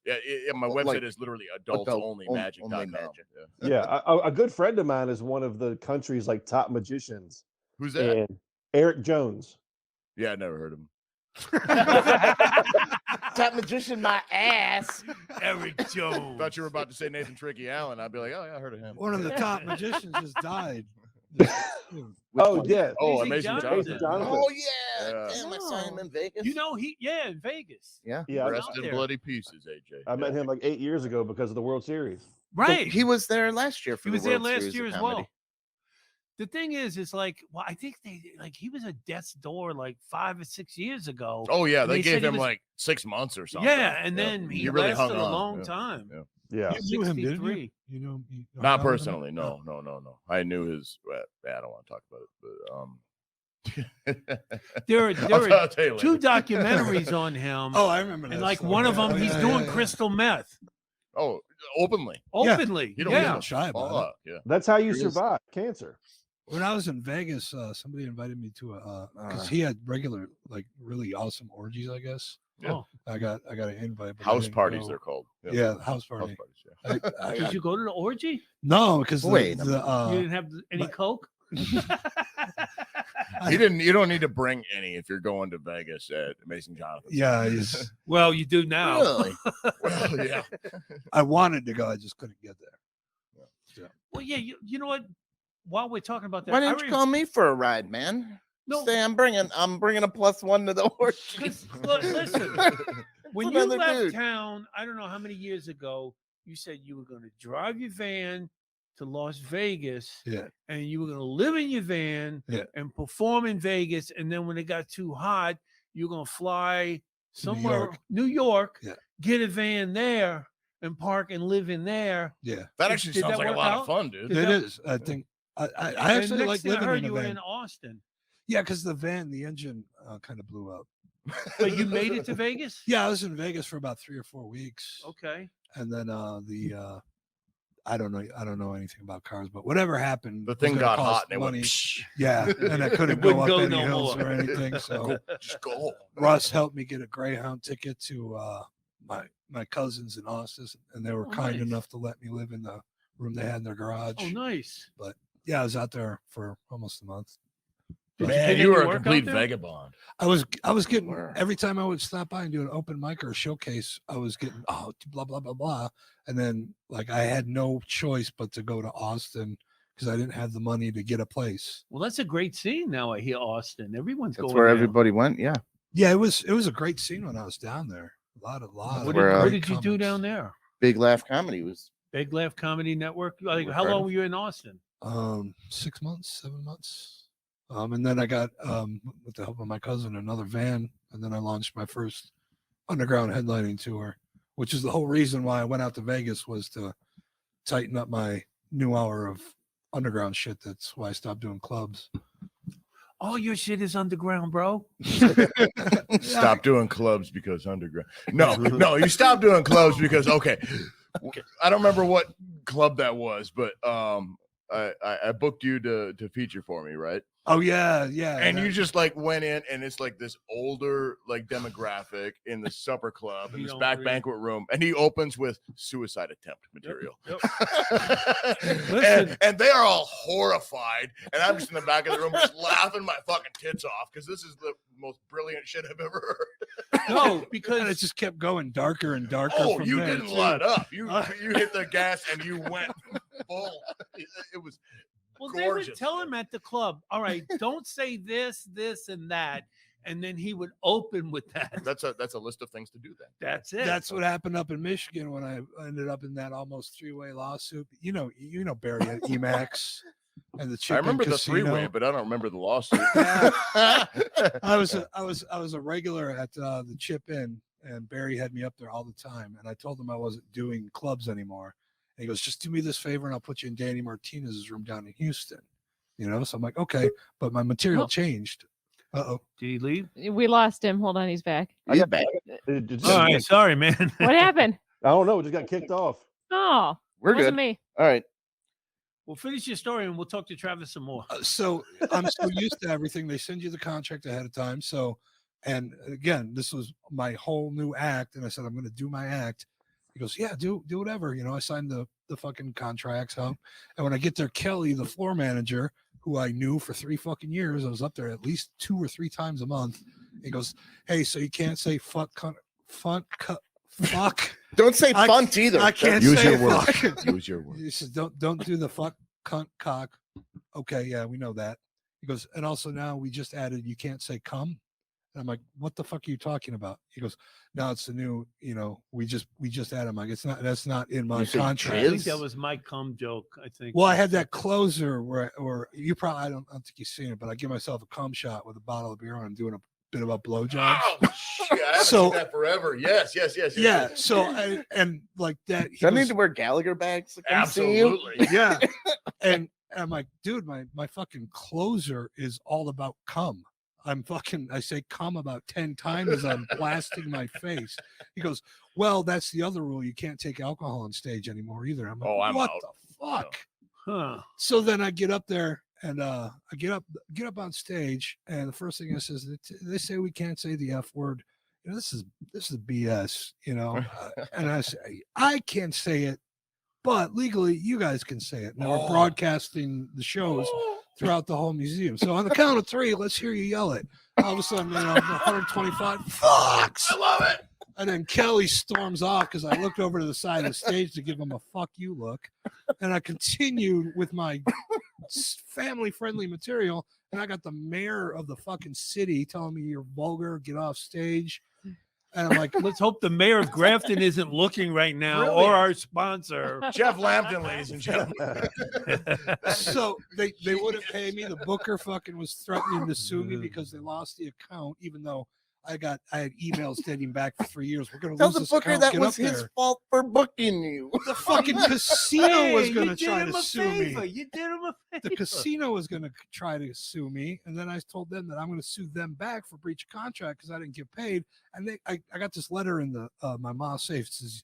my
Well,
website
like,
is literally adultsonlymagic.com.
only magic.
Yeah.
Yeah, a good friend of mine is one of the country's like top magicians,
Who's that?
and Eric Jones.
Yeah, I never heard of him.
Top magician, my ass.
Eric Jones.
Thought you were about to say Nathan Tricky Allen. I'd be like, oh yeah, I heard of him.
One of the top magicians just died.
Oh yeah.
Oh,
Amazing
Amazing
Jonathan.
Jonathan.
Oh yeah.
Yeah.
Damn, I saw him in Vegas.
You know, in Vegas.
Yeah.
Yeah,
Rest
out
in
there.
bloody pieces, AJ.
I met him like 8 years ago because of the World Series.
Right.
He was there last year for
He
the
was there
World
last
Series
year
of
as
Comedy.
well. The thing is like, well, I think he was at death's door like 5 or 6 years ago.
Oh yeah,
And
they
they
gave
said he
him
was-
like 6 months or something.
Yeah, and then he
really
lasted
hung
a
on.
long
Yeah.
time.
Yeah.
Yeah.
You knew him, didn't you?
63.
You know,
Not
hung out with him?
personally, no. I knew his. I don't want to talk about it, but
There are
I'll tell you
two
later.
documentaries on him.
Oh, I remember that.
and like
story.
one of
Yeah,
them,
oh,
he's
yeah,
doing
yeah, yeah.
crystal meth
Oh, openly.
Yeah.
openly.
You don't
Yeah.
give a
Don't shy about it.
fuck. Yeah.
That's how you
It is.
survive cancer.
When I was in Vegas, somebody invited me to a because he had regular, like, really awesome orgies. I guess.
Yeah.
Oh,
I got an invite. But I
House
didn't
parties,
go.
they're called.
Yeah, house party.
House parties. Yeah.
did you go to the orgy?
No, because
Wait a
You didn't have any
but-
coke?
You didn't. You don't need to bring any if you're going to Vegas at Amazing Jonathan.
yeah, he's,
Well, you do now.
Really?
Well, yeah.
I wanted to go, I just couldn't get there.
Well, yeah. You know what? While we're talking about that,
Why
I
didn't you
re-
call me for a ride, man?
No.
Say I'm bringing a +1 to the horse.
'Cause, look, listen, when you
another
left
dude.
town, I don't know how many years ago, you said you were going to drive your van to Las Vegas,
Yeah.
and you were going to live in your van
Yeah.
and perform in Vegas, and then when it got too hot, you were going to fly
To New
somewhere,
York.
New York,
Yeah.
get a van there, and park and live in there.
Yeah,
That actually
Did
sounds
that
like a
work
lot
out?
of fun, dude.
Did
it
that-
is. I think I
And
actually
next
like
thing I
living
heard
in a
you were
van.
in Austin,
Yeah, because the van, the engine kind of blew up.
but you made it to Vegas.
Yeah, I was in Vegas for about 3 or 4 weeks,
Okay.
and then I don't know anything about cars, but whatever happened,
The
was
thing
gonna
got
cost
hot and it went.
money.
Psh,
Yeah, and I couldn't
wouldn't
go up
go
any
no
hills
more.
or anything. So
just go.
Russ helped me get a Greyhound ticket to my cousins in Austin, and they were
Oh,
kind
nice.
enough to let me live in the room they had in their garage.
Oh, nice.
Yeah, I was out there for almost a month.
Did
Man,
get
you
any
were a
work out
complete
there?
vagabond.
I was getting
Where?
every time I would stop by and do an open mic or a showcase, I was getting blah blah blah blah, and then like I had no choice but to go to Austin because I didn't have the money to get a place.
Well, that's a great scene now. I hear Austin. Everyone's
That's
going
where
there.
everybody went. Yeah.
Yeah, it was a great scene when I was down there. A lot of
What
where,
did, what
great
did you do
comics.
down there?
Big Laugh Comedy was.
Big Laugh Comedy Network. Like,
With
how long
Freddie.
were you in Austin?
6 months, 7 months. And then I got, with the help of my cousin, another van. And then I launched my first underground headlining tour, which is the whole reason why I went out to Vegas was to tighten up my new hour of underground shit. That's why I stopped doing clubs.
All your shit is underground, bro.
Stop doing clubs because underground. No, you stopped doing clubs because okay. I don't remember what club that was, but I booked you to feature for me, right?
Oh, yeah.
And you just like went in, and it's like this older like demographic in the supper club in
You
this
don't
back
really-
banquet room, and he opens with suicide attempt material.
Listen.
and they are all horrified, and I'm just in the back of the room just laughing my fucking tits off because this is the most brilliant shit I've ever heard.
No,
and it
because
just kept going darker and darker.
Oh,
from
you
there,
didn't
too.
let up. You hit the gas and you went full. It was
well, they would
gorgeous,
tell
man.
him at the club, all right, don't say this, and that. And then he would open with that.
that's a list of things to do then.
That's it.
That's what happened up in Michigan when I ended up in that almost 3-way lawsuit. You know Barry at Emacs. and the
I
Chip
remember
Inn
the
Casino.
three-way, but I don't remember the lawsuit.
I was a regular at the Chip Inn, and Barry had me up there all the time. And I told him I wasn't doing clubs anymore. And he goes, "Just do me this favor, and I'll put you in Danny Martinez's room down in Houston." You know, so I'm like, okay, but my material changed. Uh-oh.
Did he leave?
We lost him. Hold on, he's back.
He's back.
It just
All
got
right,
kicked.
sorry, man.
What happened?
I don't know. It just got kicked off.
Oh,
We're
wasn't
good.
me.
All right.
Well, finish your story, and we'll talk to Travis some more.
So I'm so used to everything. They send you the contract ahead of time. So, and again, this was my whole new act. And I said, I'm going to do my act. He goes, yeah, do whatever. You know, I signed the fucking contracts. And when I get there, Kelly, the floor manager, who I knew for 3 fucking years, I was up there at least 2 or 3 times a month. He goes, hey, so you can't say fuck.
Don't say
I-
funt either.
I can't
Use
say
your words.
fuck.
Use your words.
He says, don't do the fuck, cunt, cock. Okay, yeah, we know that. He goes, and also now we just added you can't say come. And I'm like, what the fuck are you talking about? He goes, no, it's the new, you know, we just added. I'm like, that's not in my
You say
contract.
I think
jizz?
that was my cum joke. I think.
Well, I had that closer where you probably I don't think you've seen it, but I give myself a cum shot with a bottle of beer and I'm doing a bit of a blowjob.
Oh, shit. I haven't
So-
seen that forever. Yes.
Yeah. So and like that.
Do I need to wear Gallagher bags to come see you?
Absolutely.
Yeah. And I'm like, dude, my fucking closer is all about cum. I say cum about 10 times as I'm blasting my face. He goes, well, that's the other rule. You can't take alcohol on stage anymore either. I'm like,
Oh, I'm
what
out.
the fuck?
Huh.
So then I get up there and I get up on stage, and the first thing I says, they say we can't say the F word. You know, this is BS, you know. And I say, I can't say it, but legally you guys can say it. Now we're broadcasting the shows throughout the whole museum. So on the count of 3, let's hear you yell it. All of a sudden, you know, 125 fucks.
I love it.
And then Kelly storms off because I looked over to the side of the stage to give him a fuck you look. And I continued with my family-friendly material. And I got the mayor of the fucking city telling me you're vulgar, get off stage. And I'm like,
Let's hope the mayor of Grafton isn't looking right now,
Brilliant.
or our sponsor.
Jeff Lampton, ladies and gentlemen.
so they wouldn't pay me. The booker fucking was threatening to sue me because they lost the account, even though I had emails dating back for 3 years. We're gonna
Tell
lose
the
this
booker
account.
that
Get
was
up
his
there.
fault for booking you.
The fucking casino was
Hey,
gonna
you did
try
him
to
a
sue
favor.
me.
You did him a favor.
The casino was going to try to sue me, and then I told them that I'm going to sue them back for breach of contract because I didn't get paid. And I got this letter in the my mom's safe. It says,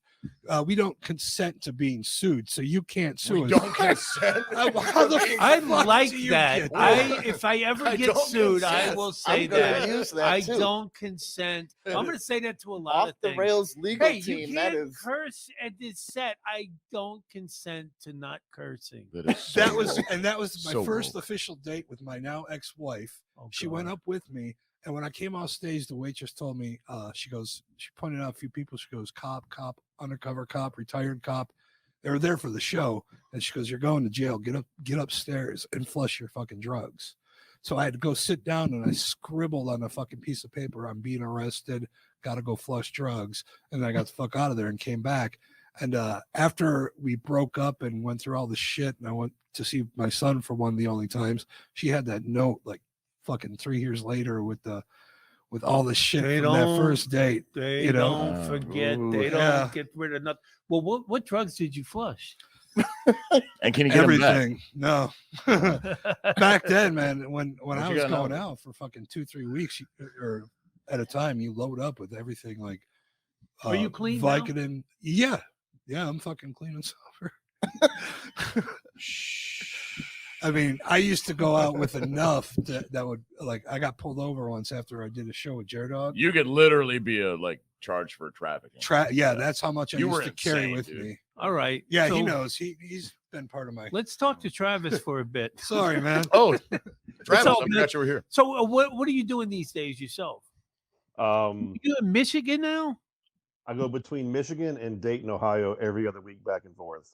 we don't consent to being sued, so you can't sue
We
us.
don't consent.
How the
I
fuck
like
do you
that.
get that?
If I ever
I
get
don't
sued, I
consent.
will say
I'm gonna
that.
use that
I
too.
don't consent. I'm going to say that to a lot
Off
of
the
things.
rails legal
Hey, you
team. That
can't
is.
curse at this set. I don't consent to not cursing.
That was my
So
first
woke.
official date with my now ex-wife.
Oh,
She
God.
went up with me, and when I came off stage, the waitress told me, she pointed out a few people. She goes, cop, undercover cop, retired cop. They were there for the show, and she goes, you're going to jail. Get upstairs and flush your fucking drugs. So I had to go sit down, and I scribbled on a fucking piece of paper, I'm being arrested, got to go flush drugs. And I got the fuck out of there and came back. And after we broke up and went through all the shit, and I went to see my son for one of the only times, she had that note like fucking 3 years later with all the shit
They
from that
don't-
first date.
They
You know?
don't forget.
Ooh,
They don't
yeah.
get rid of nothing. Well, what drugs did you flush?
And can you get them back?
Everything. No. Back then, man, when
What
I
you
was
got now?
going out for fucking 2-3 weeks or at a time, you load up with everything like
Are you clean now?
Vicodin. Yeah. I'm fucking clean and sober. I mean, I used to go out with enough that would, like, I got pulled over once after I did a show with Jared Dog.
You could literally be charged for trafficking.
Yeah, that's how much I
You
used
were
to carry
insane,
with
dude.
me.
All right.
Yeah, he
so
knows. He's been part of my.
Let's talk to Travis for a bit.
Sorry, man.
Oh, Travis,
So,
I forgot you were here.
So what are you doing these days yourself? You in Michigan now?
I go between Michigan and Dayton, Ohio every other week back and forth.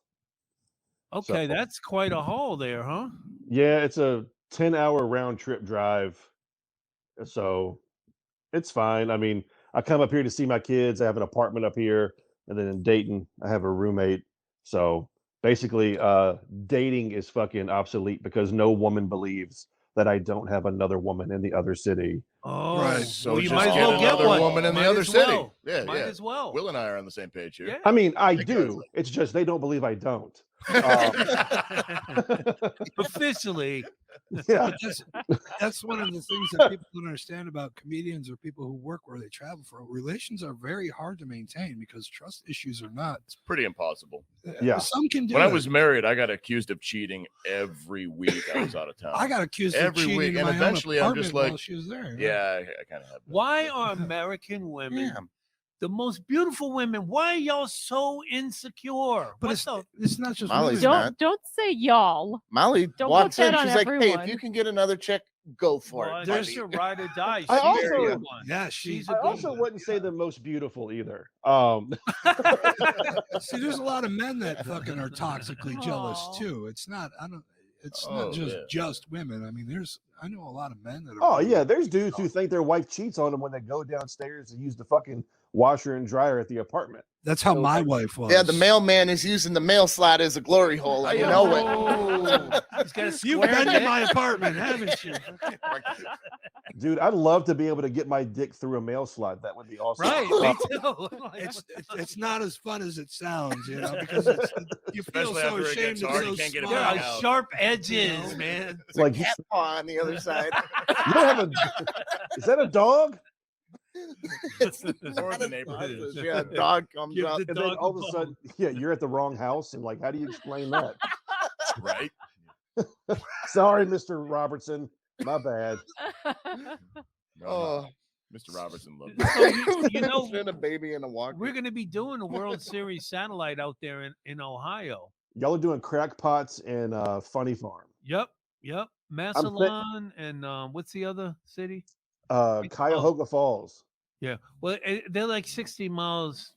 Okay,
So-
that's quite a haul there, huh?
Yeah, it's a 10-hour round trip drive. So it's fine. I mean, I come up here to see my kids. I have an apartment up here. And then in Dayton, I have a roommate. So basically dating is fucking obsolete because no woman believes that I don't have another woman in the other city.
Oh,
Right.
So
well, you
just
might as
get
well get
another
one.
woman in the
Might
other
as
city.
well.
Yeah,
Might
yeah.
as well.
Will and I are on the same page here.
Yeah.
I mean, I
Because,
do. It's just they don't believe I don't.
Officially.
Yeah.
But that's one of the things that people don't understand about comedians or people who work where they travel for. Relations are very hard to maintain because trust issues are not.
It's pretty impossible.
Yeah.
Some can do
When
it.
I was married, I got accused of cheating every week I was out of town.
I got accused of
every
cheating
week,
in
and
my own
eventually I'm just
apartment
like,
while she was there.
yeah, I kind of have. that.
Why are American women the most beautiful women? Why are y'all so insecure?
But it's not just
Molly's
women.
not.
Don't say y'all.
Molly
Don't
walks
put
in.
that on
She's like, "Hey, if
everyone.
you can get another chick, go for
Well,
it."
there's
buddy."
your ride or die.
I
She's
also-
the good one.
Yeah,
She's
I
a good
also
one.
wouldn't say the most beautiful either.
See, there's a lot of men that fucking are toxically jealous
Aw.
too. It's not. I don't. It's
Oh,
not just
yeah.
just women. I mean, I know a lot of men that are.
Oh yeah, there's dudes who think their wife cheats on them when they go downstairs and use the fucking washer and dryer at the apartment.
That's how
So,
my
like,
wife was.
Yeah, the mailman is using the mail slot as a glory hole. and You know it.
Oh, he's got a
You've
square
been in
neck.
my apartment, haven't you?
Dude, I'd love to be able to get my dick through a mail slot. That would be awesome.
Right, me too.
It's not as fun as it sounds, you know, because you feel
Especially
so
after it
ashamed
gets
to
hard,
so
you can't get it
There
back
are
out.
sharp edges, man.
It's like
Like,
cat paw on the other side.
You don't have a. Is that a dog?
It's
Or
not
the
a
neighborhood.
sausage. Yeah, a dog comes
Give
up.
the
And then
dog
all of
a
a
bone.
sudden, yeah, you're at the wrong house, and like, how do you explain that?
Right?
Sorry, Mr. Robertson, my bad.
No,
Oh,
Mr. Robertson loved
So
it.
you know,
and a baby in a walker.
we're going to be doing a World Series satellite out there in Ohio.
Y'all are doing crackpots and Funny Farm.
Yep. Massillon and what's the other city?
Cuyahoga Falls.
Yeah. Well, they're like 60 miles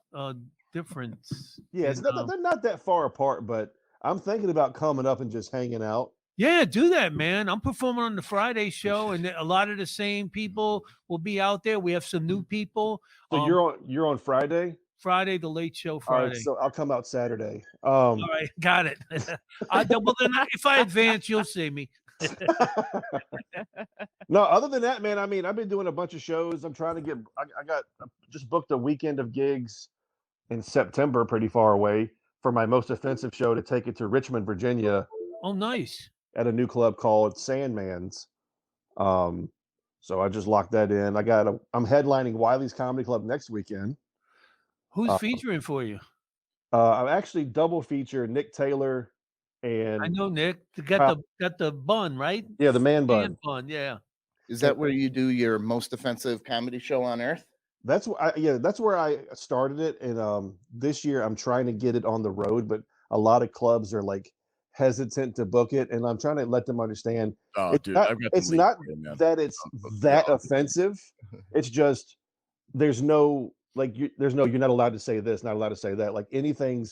difference.
Yeah, it's not, they're not that far apart, but I'm thinking about coming up and just hanging out.
Yeah, do that, man. I'm performing on the Friday show, and a lot of the same people will be out there. We have some new people.
So you're on Friday?
Friday, the late show
All
Friday.
right, so I'll come out Saturday.
All right, got it. Well, then if I advance, you'll see me.
No, other than that, man, I mean, I've been doing a bunch of shows. I'm trying to get, I got just booked a weekend of gigs in September, pretty far away, for my Most Offensive show to take it to Richmond, Virginia
Oh, nice.
at a new club called Sandman's. So I just locked that in. I'm headlining Wiley's Comedy Club next weekend.
Who's featuring for you?
I'm actually double feature Nick Taylor and
I know Nick. Got the bun, right?
yeah, the man bun.
Man bun, yeah.
Is that where you do your most offensive comedy show on earth?
That's where I started it, and this year I'm trying to get it on the road, but a lot of clubs are like hesitant to book it, and I'm trying to let them understand
Oh,
it's
dude,
not,
I've got
it's
the link
not
for you, man.
that it's that offensive. It's just there's no you're not allowed to say this, not allowed to say that. Like anything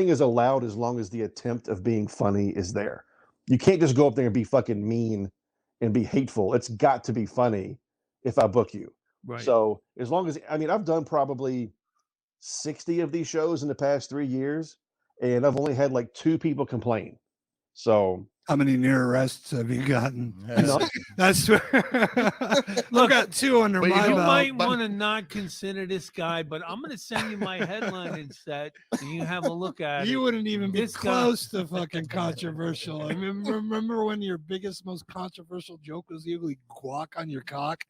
is allowed as long as the attempt of being funny is there. You can't just go up there and be fucking mean and be hateful. It's got to be funny if I book you.
Right.
So as long as I've done probably 60 of these shows in the past 3 years, and I've only had like 2 people complain. So
How many near arrests have you gotten?
No.
That's where I've got 2 under
But you
my
You
know,
belt.
might
but-
want to not consider this guy, but I'm going to send you my headlining set, and you have a look at
You
it.
wouldn't even be
This guy-
close to fucking controversial. I mean, remember when your biggest, most controversial joke was usually guac on your cock?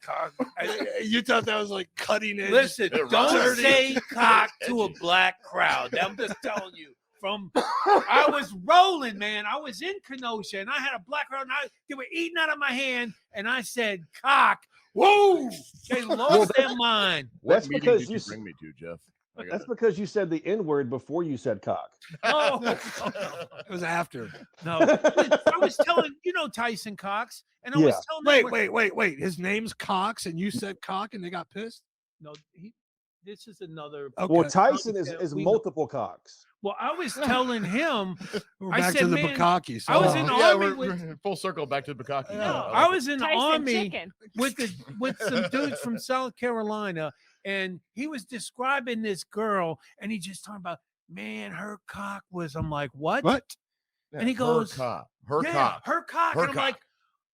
You thought that was like cutting edge.
Listen,
They're
don't
dirty.
say cock to a black crowd. I'm just telling you. I was rolling, man. I was in Kenosha, and I had a black crowd, and they were eating out of my hand, and I said cock. Whoa! They lost their mind.
What
That's
meeting
because
did
you
you
s-
bring me to, Jeff? I
that's
gotta-
because you said the N-word before you said cock.
No,
It was after.
no. I was telling, Tyson Cox, and I was
Yeah.
telling them,
Wait. His name's Cox, and you said cock, and they got pissed.
no, this is another.
Okay.
Well, Tyson
Okay,
is
we know.
multiple cocks.
Well, I was telling him,
We're
I
back
said,
to the
man,
Bukaki.
I was in
So-
yeah,
Army
we're full circle back to Bukaki.
no, I was in the
Tyson
Army
chicken.
with some dudes from South Carolina, and he was describing this girl, and he just talking about, man, her cock was. I'm like, what? And he goes,
her
yeah,
cock.
her cock.
Her
And I'm
cock.
like,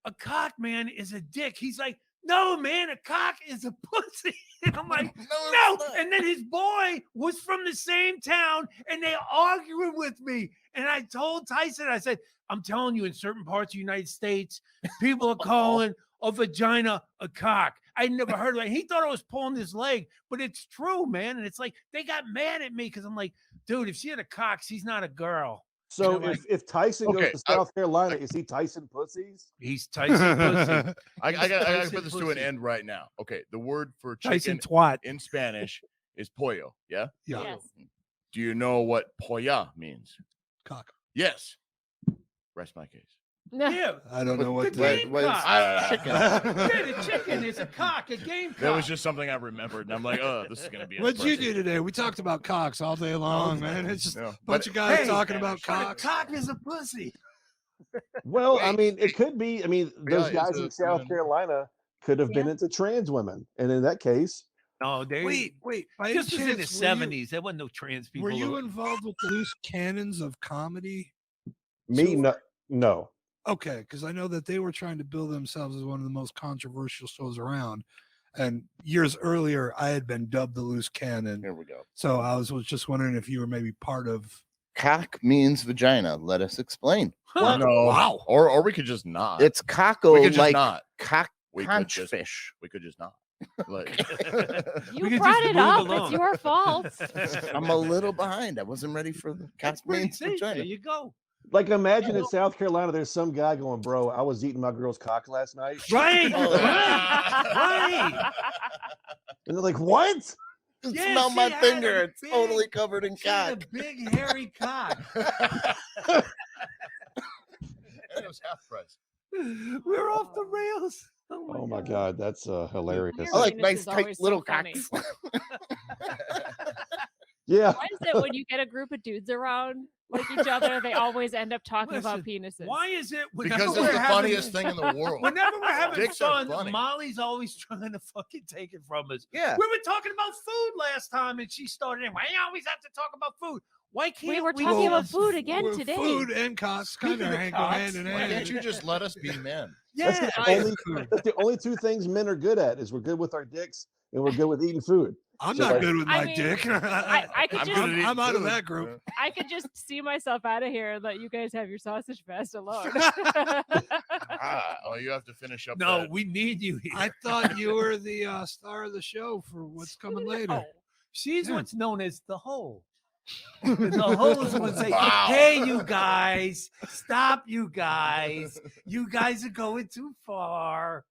a cock, man, is a dick. He's like, no, man, a cock is a pussy. And I'm like, no. And then his boy was from the same town, and they arguing with me. And I told Tyson, I said, I'm telling you, in certain parts of the United States, people are calling a vagina a cock. I never heard of it. He thought I was pulling his leg, but it's true, man. And it's like they got mad at me because I'm like, dude, if she had a cock, she's not a girl.
So
And I'm
if Tyson
Okay,
goes to South Carolina, is he Tyson Pussies?
He's Tyson pussy.
I gotta
Tyson
put this to an
pussy.
end right now. Okay, the word for
Tyson
chicken
twat.
in Spanish is pollo. Yeah.
Yeah.
Yes.
Do you know what polla means?
Cock.
Yes. Rest my case.
Yeah.
I don't know what
The
the
game
what is-
cock.
I don't know.
Yeah, the chicken is a cock, a game cock.
That was just something I remembered, and I'm like, oh, this is gonna be.
What'd you
impressive.
do today? We talked about cocks all day long, man. It's just
No,
a
but-
bunch of guys
Hey,
talking about
But a
cocks.
cock is a pussy.
Well, I mean, it could be. I mean, those
Yeah,
guys
it's
in
a
South
feminine.
Carolina could have been into trans women, and in that case,
No, they
Wait. By
This was
any
in the
chance, were you-
70s. There wasn't no trans people.
Were you involved with the loose cannons of comedy?
me
So-
no.
Okay, because I know that they were trying to build themselves as one of the most controversial shows around. And years earlier, I had been dubbed the loose cannon.
Here we go.
So I was just wondering if you were maybe part of.
Cock means vagina. Let us explain.
Huh.
No.
Wow.
Or we could just not.
It's
we
cockle
could just
like
not.
cock
We could
conch
just.
fish.
We could just not. Like.
You
We could
brought
just
it
move
up.
along.
It's your fault.
I'm a little behind. I wasn't ready for the
That's
cock
pretty
means
safe. There
vagina.
you go.
Like, imagine in South Carolina, there's some guy going, "Bro, I was eating my girl's cock last night,"
Right.
Oh,
right.
and they're like, "What?"
Yeah,
Smell
she
my
had
finger.
a
It's totally
big-
covered in
She had
cock.
a big hairy cock.
And it was half price.
We're off the rails.
Oh my God, that's hilarious.
Your
I like
penis
nice,
is
tight
always so
little
funny.
cocks.
Yeah,
Why is it when you get a group of dudes around like each other, they always end up talking about penises?
Why is it whenever
Because
we're
it's the
having-
funniest thing in the world.
Whenever we're having
Dicks are
fun,
funny.
Molly's always trying to fucking take it from us.
Yeah.
We were talking about food last time, and she started. Why you always have to talk about food? Why can't
We were talking about food again
Well,
today.
Food and cocks kind
Speaking
of
of
go
cocks,
hand in
Why
hand.
can't you just let us be men?
that's,
Yeah,
that's the only two things men are good at is we're good with our dicks and we're good with eating food.
I'm
So,
not
like-
good with
I
my
mean,
dick.
I could
I'm
just
good at
I'm out of
food.
that group.
I could just see myself out of here and let you guys have your sausage fest alone.
Oh, you have to finish up.
no,
that.
we need you here.
I thought you were the star of the show for what's coming later.
No. She's
Yeah.
what's known as the hole. The holes would say,
Wow.
"Hey, you guys, stop, you guys! You guys are going too far."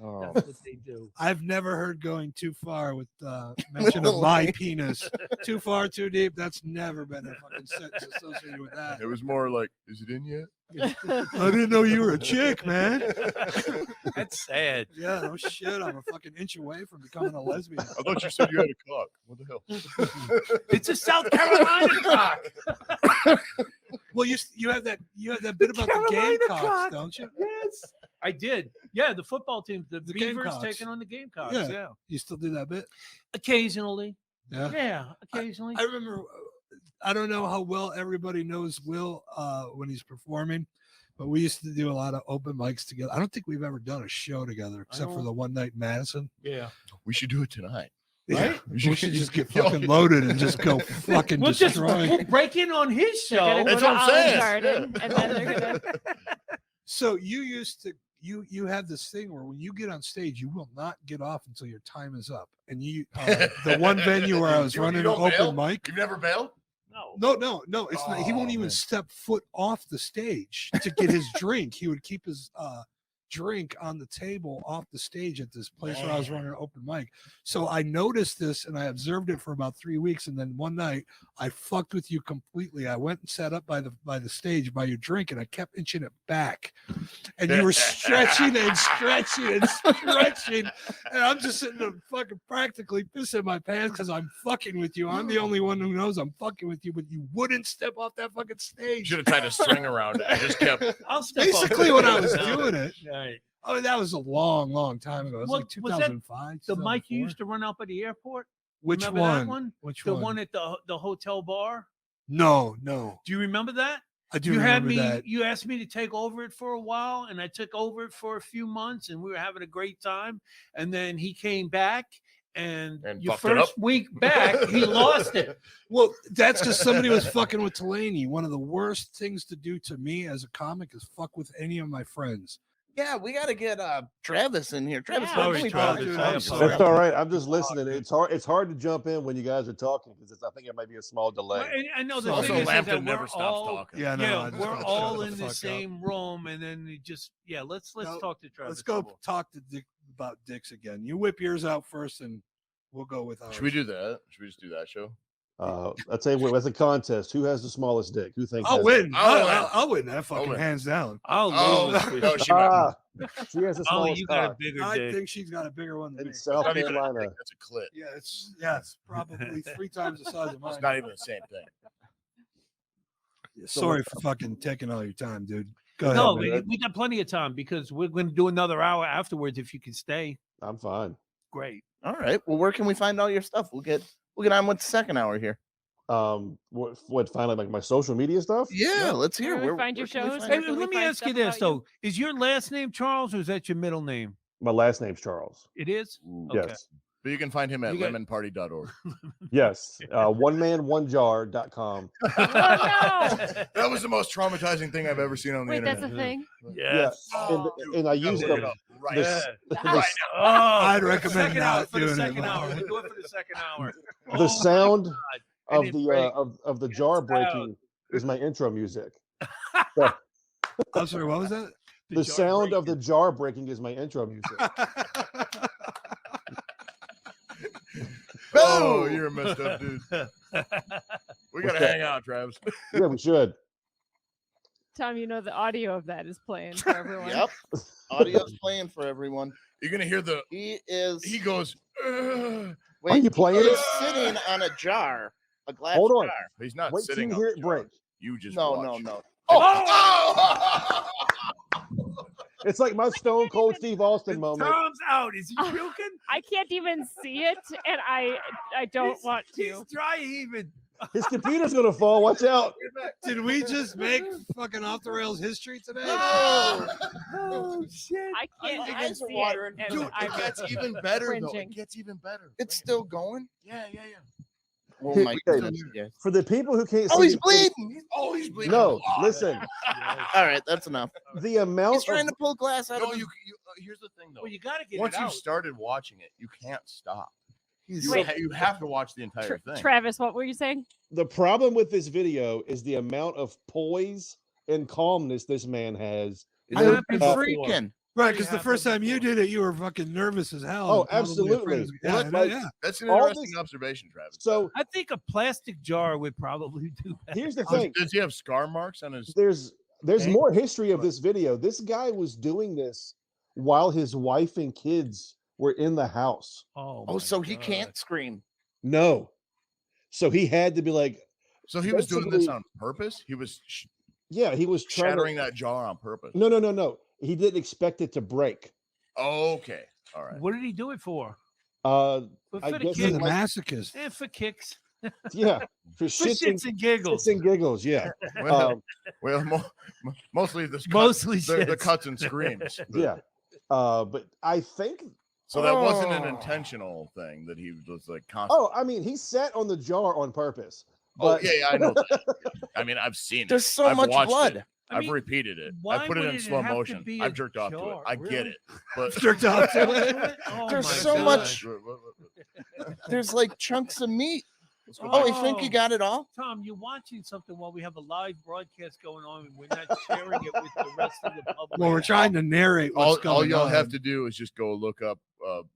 Oh.
That's what they do.
I've never heard going too far with mention of my penis. Too far, too deep. That's never been a fucking sentence associated with that.
It was more like, is it in yet?
I didn't know you were a chick, man.
That's sad.
Yeah, no shit. I'm a fucking inch away from becoming a lesbian.
I thought you said you had a cock. What the hell?
It's a South Carolina cock.
Well, you have that bit about the
Carolina
Gamecocks,
cock.
don't you?
Yes, I did. Yeah, the football team, the Beavers
Gamecocks.
taking on the Gamecocks.
Yeah.
Yeah,
You still do that bit?
occasionally.
Yeah.
Yeah, occasionally.
I remember. I don't know how well everybody knows Will when he's performing, but we used to do a lot of open mics together. I don't think we've ever done a show together except for
don't-
the one night in Madison.
Yeah.
We should do it tonight.
Right? We should just get
Yo,
fucking loaded and just go fucking
We'll just
destroy.
we'll break in on his
They're gonna
show.
go
That's
to
what I'm
Olive
saying.
Garden, and then they're gonna.
So you used to you have this thing where when you get on stage, you will not get off until your time is up. And you the one venue where I was
You
running an
don't
open
bail?
mic.
You've never bailed?
No.
No. It's not, he won't
Oh,
even
man.
step foot off the stage to get his drink. He would keep his drink on the table off the stage at this place where I was running an open mic. So I noticed this and I observed it for about 3 weeks. And then one night I fucked with you completely. I went and sat up by the stage by your drink and I kept inching it back. And you were stretching and stretching and stretching. And I'm just sitting there fucking practically pissing my pants because I'm fucking with you. I'm the only one who knows I'm fucking with you, but you wouldn't step off that fucking
You
stage.
should have tied a string around it. I just kept.
I'll step
Basically
up.
when I was doing it.
Right.
Oh, that was a long time ago. It was
Well,
like
was that
2005.
The mic you
2004.
used to run up at the airport?
Which
Remember
one?
that one?
Which
The
one?
one at the hotel bar?
No.
Do you remember that?
I do
You had
remember
me.
that.
You asked me to take over it for a while, and I took over it for a few months, and we were having a great time. And then he came back, and your
fucked it up.
first week back, he lost it.
Well, that's because somebody was fucking with Delaney. One of the worst things to do to me as a comic is fuck with any of my friends.
Yeah, we got to get Travis in here. Travis,
Yeah.
what
Sorry,
can we
Travis.
talk
I
about?
apologize.
That's all right. I'm just listening. It's hard to jump in when you guys are talking because I think it might be a small delay.
Well, and I know the
Also,
thing is that
Lampton
we're
never stops
all,
talking.
Yeah, no, I
Yeah,
just
we're
gotta shut
all
the
in the
fuck up.
same room, and then you just let's
No,
talk to Travis.
Let's go talk to Dick about dicks again. You whip yours out first, and we'll go with ours.
Should we do that? Should we just do that show?
I'll tell you what, that's a contest. Who has the smallest dick? Who thinks
I'll
has
win.
I'll win.
I'll win that fucking
win.
hands down.
I'll
Oh,
lose.
no,
with
she
you.
might.
She has the
Oh,
smallest
you got a
cock
bigger
I
dick.
think she's got a bigger one than
in
me.
South
Not even a
Carolina.
dick, that's a clit.
Yeah, it's probably 3 times the size of mine.
It's not even the same thing.
Sorry for fucking taking all your time, dude. Go ahead.
No,
man.
we got plenty of time because we're going to do another hour afterwards. If you can stay,
I'm fine.
great.
All right. Well, where can we find all your stuff? We'll get on with the second hour here.
What finally like my social media stuff?
Yeah, let's hear.
Where we find your
can we
shows?
find
Hey,
Where can we
let me
find
ask you
stuff
this
about you?
though: is your last name Charles, or is that your middle name?
My last name's Charles.
It is.
Ooh.
Okay.
Yes.
But you can find him at
You got-
lemonparty.org.
Yes. OneManOneJar.com.
Oh, no.
That was the most traumatizing thing I've ever seen on the
Wait,
internet.
that's a thing.
Yes.
Yeah. And I use
Look it
the
up right
the,
now.
the,
Oh,
I'd
for the
recommend
second hour,
not
for the
doing it,
second
man.
hour. We'll do it for the second hour.
the
Oh,
sound
I
of
didn't
the
break.
of the jar breaking is my intro music.
I'm sorry, what was that?
The sound of the jar breaking is my intro music.
Oh, you're a messed up dude. We
What's
gotta
that?
hang out, Travis.
Yeah, we should.
Tom, you know the audio of that is playing for everyone.
Yep. Audio's playing for everyone.
You're gonna hear the.
He is.
He goes. "Ugh."
Wait,
Are you playing
He's
it?
sitting on a jar, a glass
Hold on.
jar.
He's not
Wait till
sitting.
you
on
hear
the
it
jar.
break.
You just
No,
watch.
no.
Oh!
It's like my Stone Cold Steve Austin moment.
Tom's out. Is he puking?
I can't even see it, and I don't
He's-
want
He's
to.
dry heaving.
His computer's gonna fall. Watch out.
Did we just make fucking off the rails history today?
Oh shit!
I can't
My
even
eyes are
see
watering.
it.
Dude,
And I'm
it gets even better though.
cringing.
It gets even better.
It's still going.
Yeah.
Oh
Hey,
my
okay.
goodness. Yes.
For the people who can't
Oh,
see,
he's bleeding.
He's bleeding.
No,
a lot.
listen.
All right, that's enough.
The amount
He's trying
of
to pull glass out
No,
of his.
you here's the thing though.
Well, you got to get
Once
it
you've
out.
started watching it, you can't stop.
He's
You, you have to watch the entire thing.
Travis, what were you saying?
the problem with this video is the amount of poise and calmness this man has.
He's
I
a
have been
freaking.
Right,
Pretty
because the
happy
first time you
before.
did it, you were fucking nervous as hell.
Oh,
and probably
absolutely.
afraid
Well,
of-
like-
yeah.
That's an
All
interesting
this-
observation, Travis.
So
I think a plastic jar would probably do that.
here's the
Does,
thing.
does he have scar marks on his?
There's
Okay.
more history of this video. This guy was doing this while his wife and kids were in the house.
Oh,
Oh,
my
so he
God.
can't scream.
No. So he had to be like,
So he was doing this
basically-
on purpose. He was
yeah, he was trying
shattering
to.
that jar on purpose.
No. He didn't expect it to break.
Okay. All right.
What did he do it for?
Uh,
For
I
the
guess
He's
he
kicks.
a
like-
masochist.
For kicks.
yeah, for
For
shits and,
shits and giggles.
shits and giggles. Yeah,
Well,
um,
well mostly the
Mostly
the
shits.
cuts and screams.
yeah. But I think.
So that wasn't an
Oh.
intentional thing that he was like constant.
Oh, I mean, he sat on the jar on purpose.
Oh,
But
yeah, I know. That. I mean, I've seen it.
There's so
I've
much
watched
blood.
It.
I
I've
mean,
repeated it.
why
I put it
would
in
it
slow
have to
motion.
be
I've
a
jerked off to it.
jar?
I get
Really?
it. But
Jerked off to it.
Oh
There's
my
so
God.
much- There's like chunks of meat.
Let's go
Oh,
back.
I think you got it all.
Tom, you're watching something while we have a live broadcast going on, and we're not sharing it with the rest of the public.
Well, we're trying to narrate what's
all
going
y'all
on.
have to do is just go look up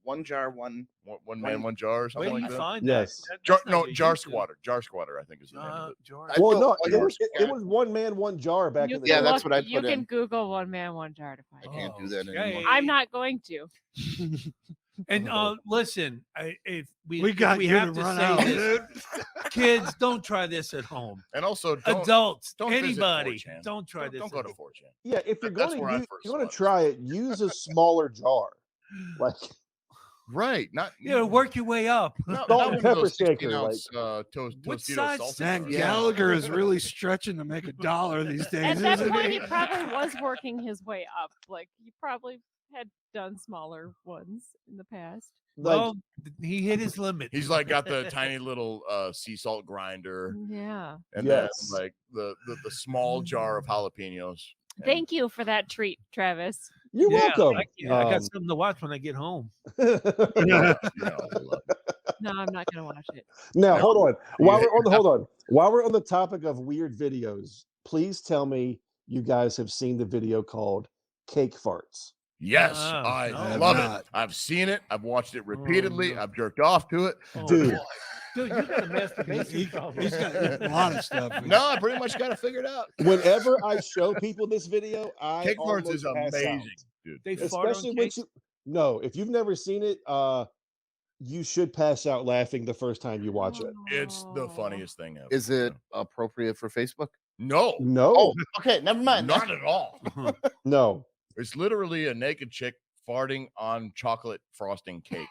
One jar, one.
one man, one jar or
Where
something
do
like
you
that.
find
Yes.
that?
Jar,
That's not
no,
what
jar
you do.
squatter. Jar squatter, I think is the name of it.
Jar.
I
well,
thought
no,
all
it
yours
was,
were
it was one man, one jar back
You
in the
Yeah,
can
day.
that's
look-
what I
You
put
can
in.
Google one man, one jar to find
I
it.
can't
Oh,
do that
okay.
anymore.
I'm not going to.
And listen, if we
to
have to
run
say
out,
this, kids, don't try this at home.
And also,
Adults,
don't visit
anybody,
4chan.
don't try this.
Don't
at
go to
home.
4chan.
Yeah, if you're
That's
going
where I
to
first
you want
saw
to
it.
try it, use a smaller jar. Like
Right. Not
Work your way up.
not
Salt
one
and
of
pepper
those 16
shaker,
ounce
What
Tostitos
size
salty
Man,
bars.
Yeah.
Gallagher is really stretching to make $1 these days.
At that
isn't
point,
he?
he probably was working his way up. Like he probably had done smaller ones in the past.
Well, he hit his limit.
He's like got the tiny little sea salt grinder,
Yeah.
and
Yes.
then like the small jar of jalapenos. And
Thank you for that treat, Travis.
you're
Yeah,
welcome.
thank you. I got something to watch when I get home.
you know, I love it.
No, I'm not gonna watch it.
Now,
No.
hold on.
Yeah.
While we're on the topic of weird videos, please tell me you guys have seen the video called "Cake Farts."
Yes,
Oh,
I
no.
love
Not.
it. I've seen it. I've watched it repeatedly.
no.
I've jerked off to it.
Oh,
Dude.
boy. Dude, you got a masturbation problem.
He's got a lot of stuff.
No, I pretty much got it figured out.
Whenever I show people this video, I
Cake farts
almost
is
pass out.
amazing, dude.
They fart
Especially
on
when
cake?
if you've never seen it, you should pass out laughing the first time you watch it.
It's the
Oh.
funniest thing ever.
Is it appropriate for Facebook?
No,
No,
Oh, okay, never mind.
not at all.
no.
It's literally a naked chick farting on chocolate frosting cake.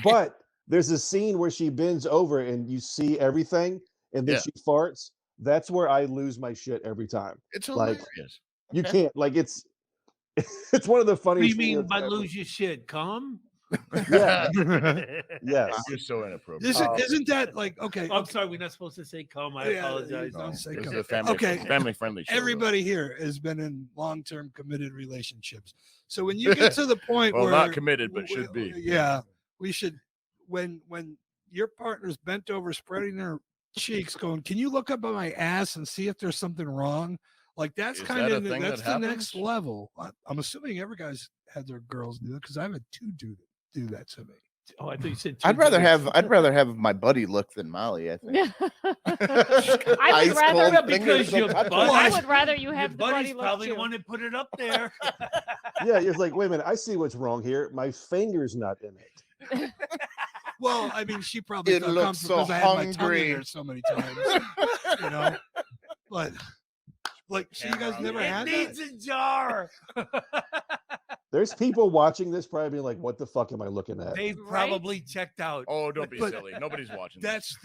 But there's a scene where she bends over and you see everything, and then
Yeah.
she farts. That's where I lose my shit every time.
It's
Like,
hilarious.
You
Okay.
can't like it's it's one of the
What do
funniest.
you mean
videos
by
ever.
lose your shit? Come?
Yeah. Yes.
You're so inappropriate.
Isn't that like okay?
I'm sorry, we're not supposed to say come. I
Yeah,
apologize.
don't
No,
say
this is
come.
a family,
Okay.
family-friendly show.
Everybody here has been in long-term committed relationships. So when you get to the point
Well,
where
not committed, but should be.
Yeah, we should. When your partner's bent over, spreading their cheeks, going, "Can you look up at my ass and see if there's something wrong?" Like that's
Is
kind
that
of
a thing
that's
that
the next
happens?
level. I'm assuming every guy's had their girls do that because I've had two do that to me.
Oh, I thought you said.
I'd rather have my buddy look than Molly. I think.
I would rather
because your buddy,
I would rather you
your
have the
buddy's
buddy look
probably the
too.
one that put it up there.
Yeah, it's like, wait a minute, I see what's wrong here. My finger's not in it.
Well, I mean, she probably
It
felt
looks
comfortable
so
because I had my tongue in
hungry.
there so many times, you know. But like, so you guys never
It
had
needs
that?
a jar.
There's people watching this probably being like, what the fuck am I looking at?
They've
Right?
probably checked out.
Oh, don't be
But-
silly. Nobody's watching. this.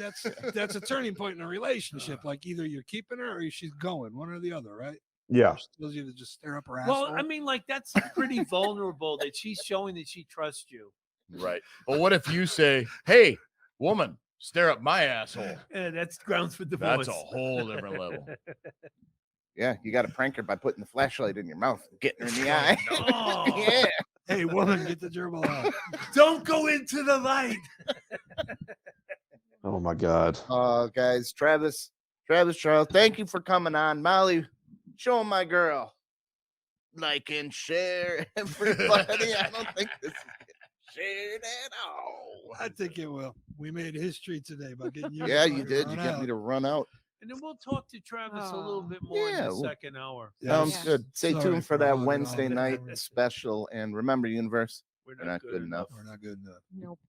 That's a turning point in a relationship. Like either you're keeping her or she's going, one or the other, right?
Yeah.
She tells you to just stare up her
Well,
asshole.
I mean, like that's pretty vulnerable that she's showing that she trusts you.
Right. But what if you say, "Hey, woman, stare up my asshole"?
That's grounds for divorce.
That's a whole different level.
Yeah, you got to prank her by putting the flashlight in your mouth, and getting her in the eye.
No.
Yeah.
Hey, woman, get the gerbil out.
Don't go into the light.
Oh my God.
Guys, Travis, Charles, thank you for coming on. Molly, show my girl. Like and share, everybody. I don't think this is shared at all.
I think it will. We made history today by getting you.
Yeah,
to
you
fucking
did.
run
You got
out.
me to run out.
And then we'll talk to Travis a little
Aw.
bit more
Yeah,
in the
we'll-
second hour.
Yeah,
Sounds
Yeah.
good. Stay
Sorry
tuned
for
for that
hogging all
Wednesday
the
night
camera.
special. And remember, universe,
We're
we're not good enough.
We're not good enough.
Nope.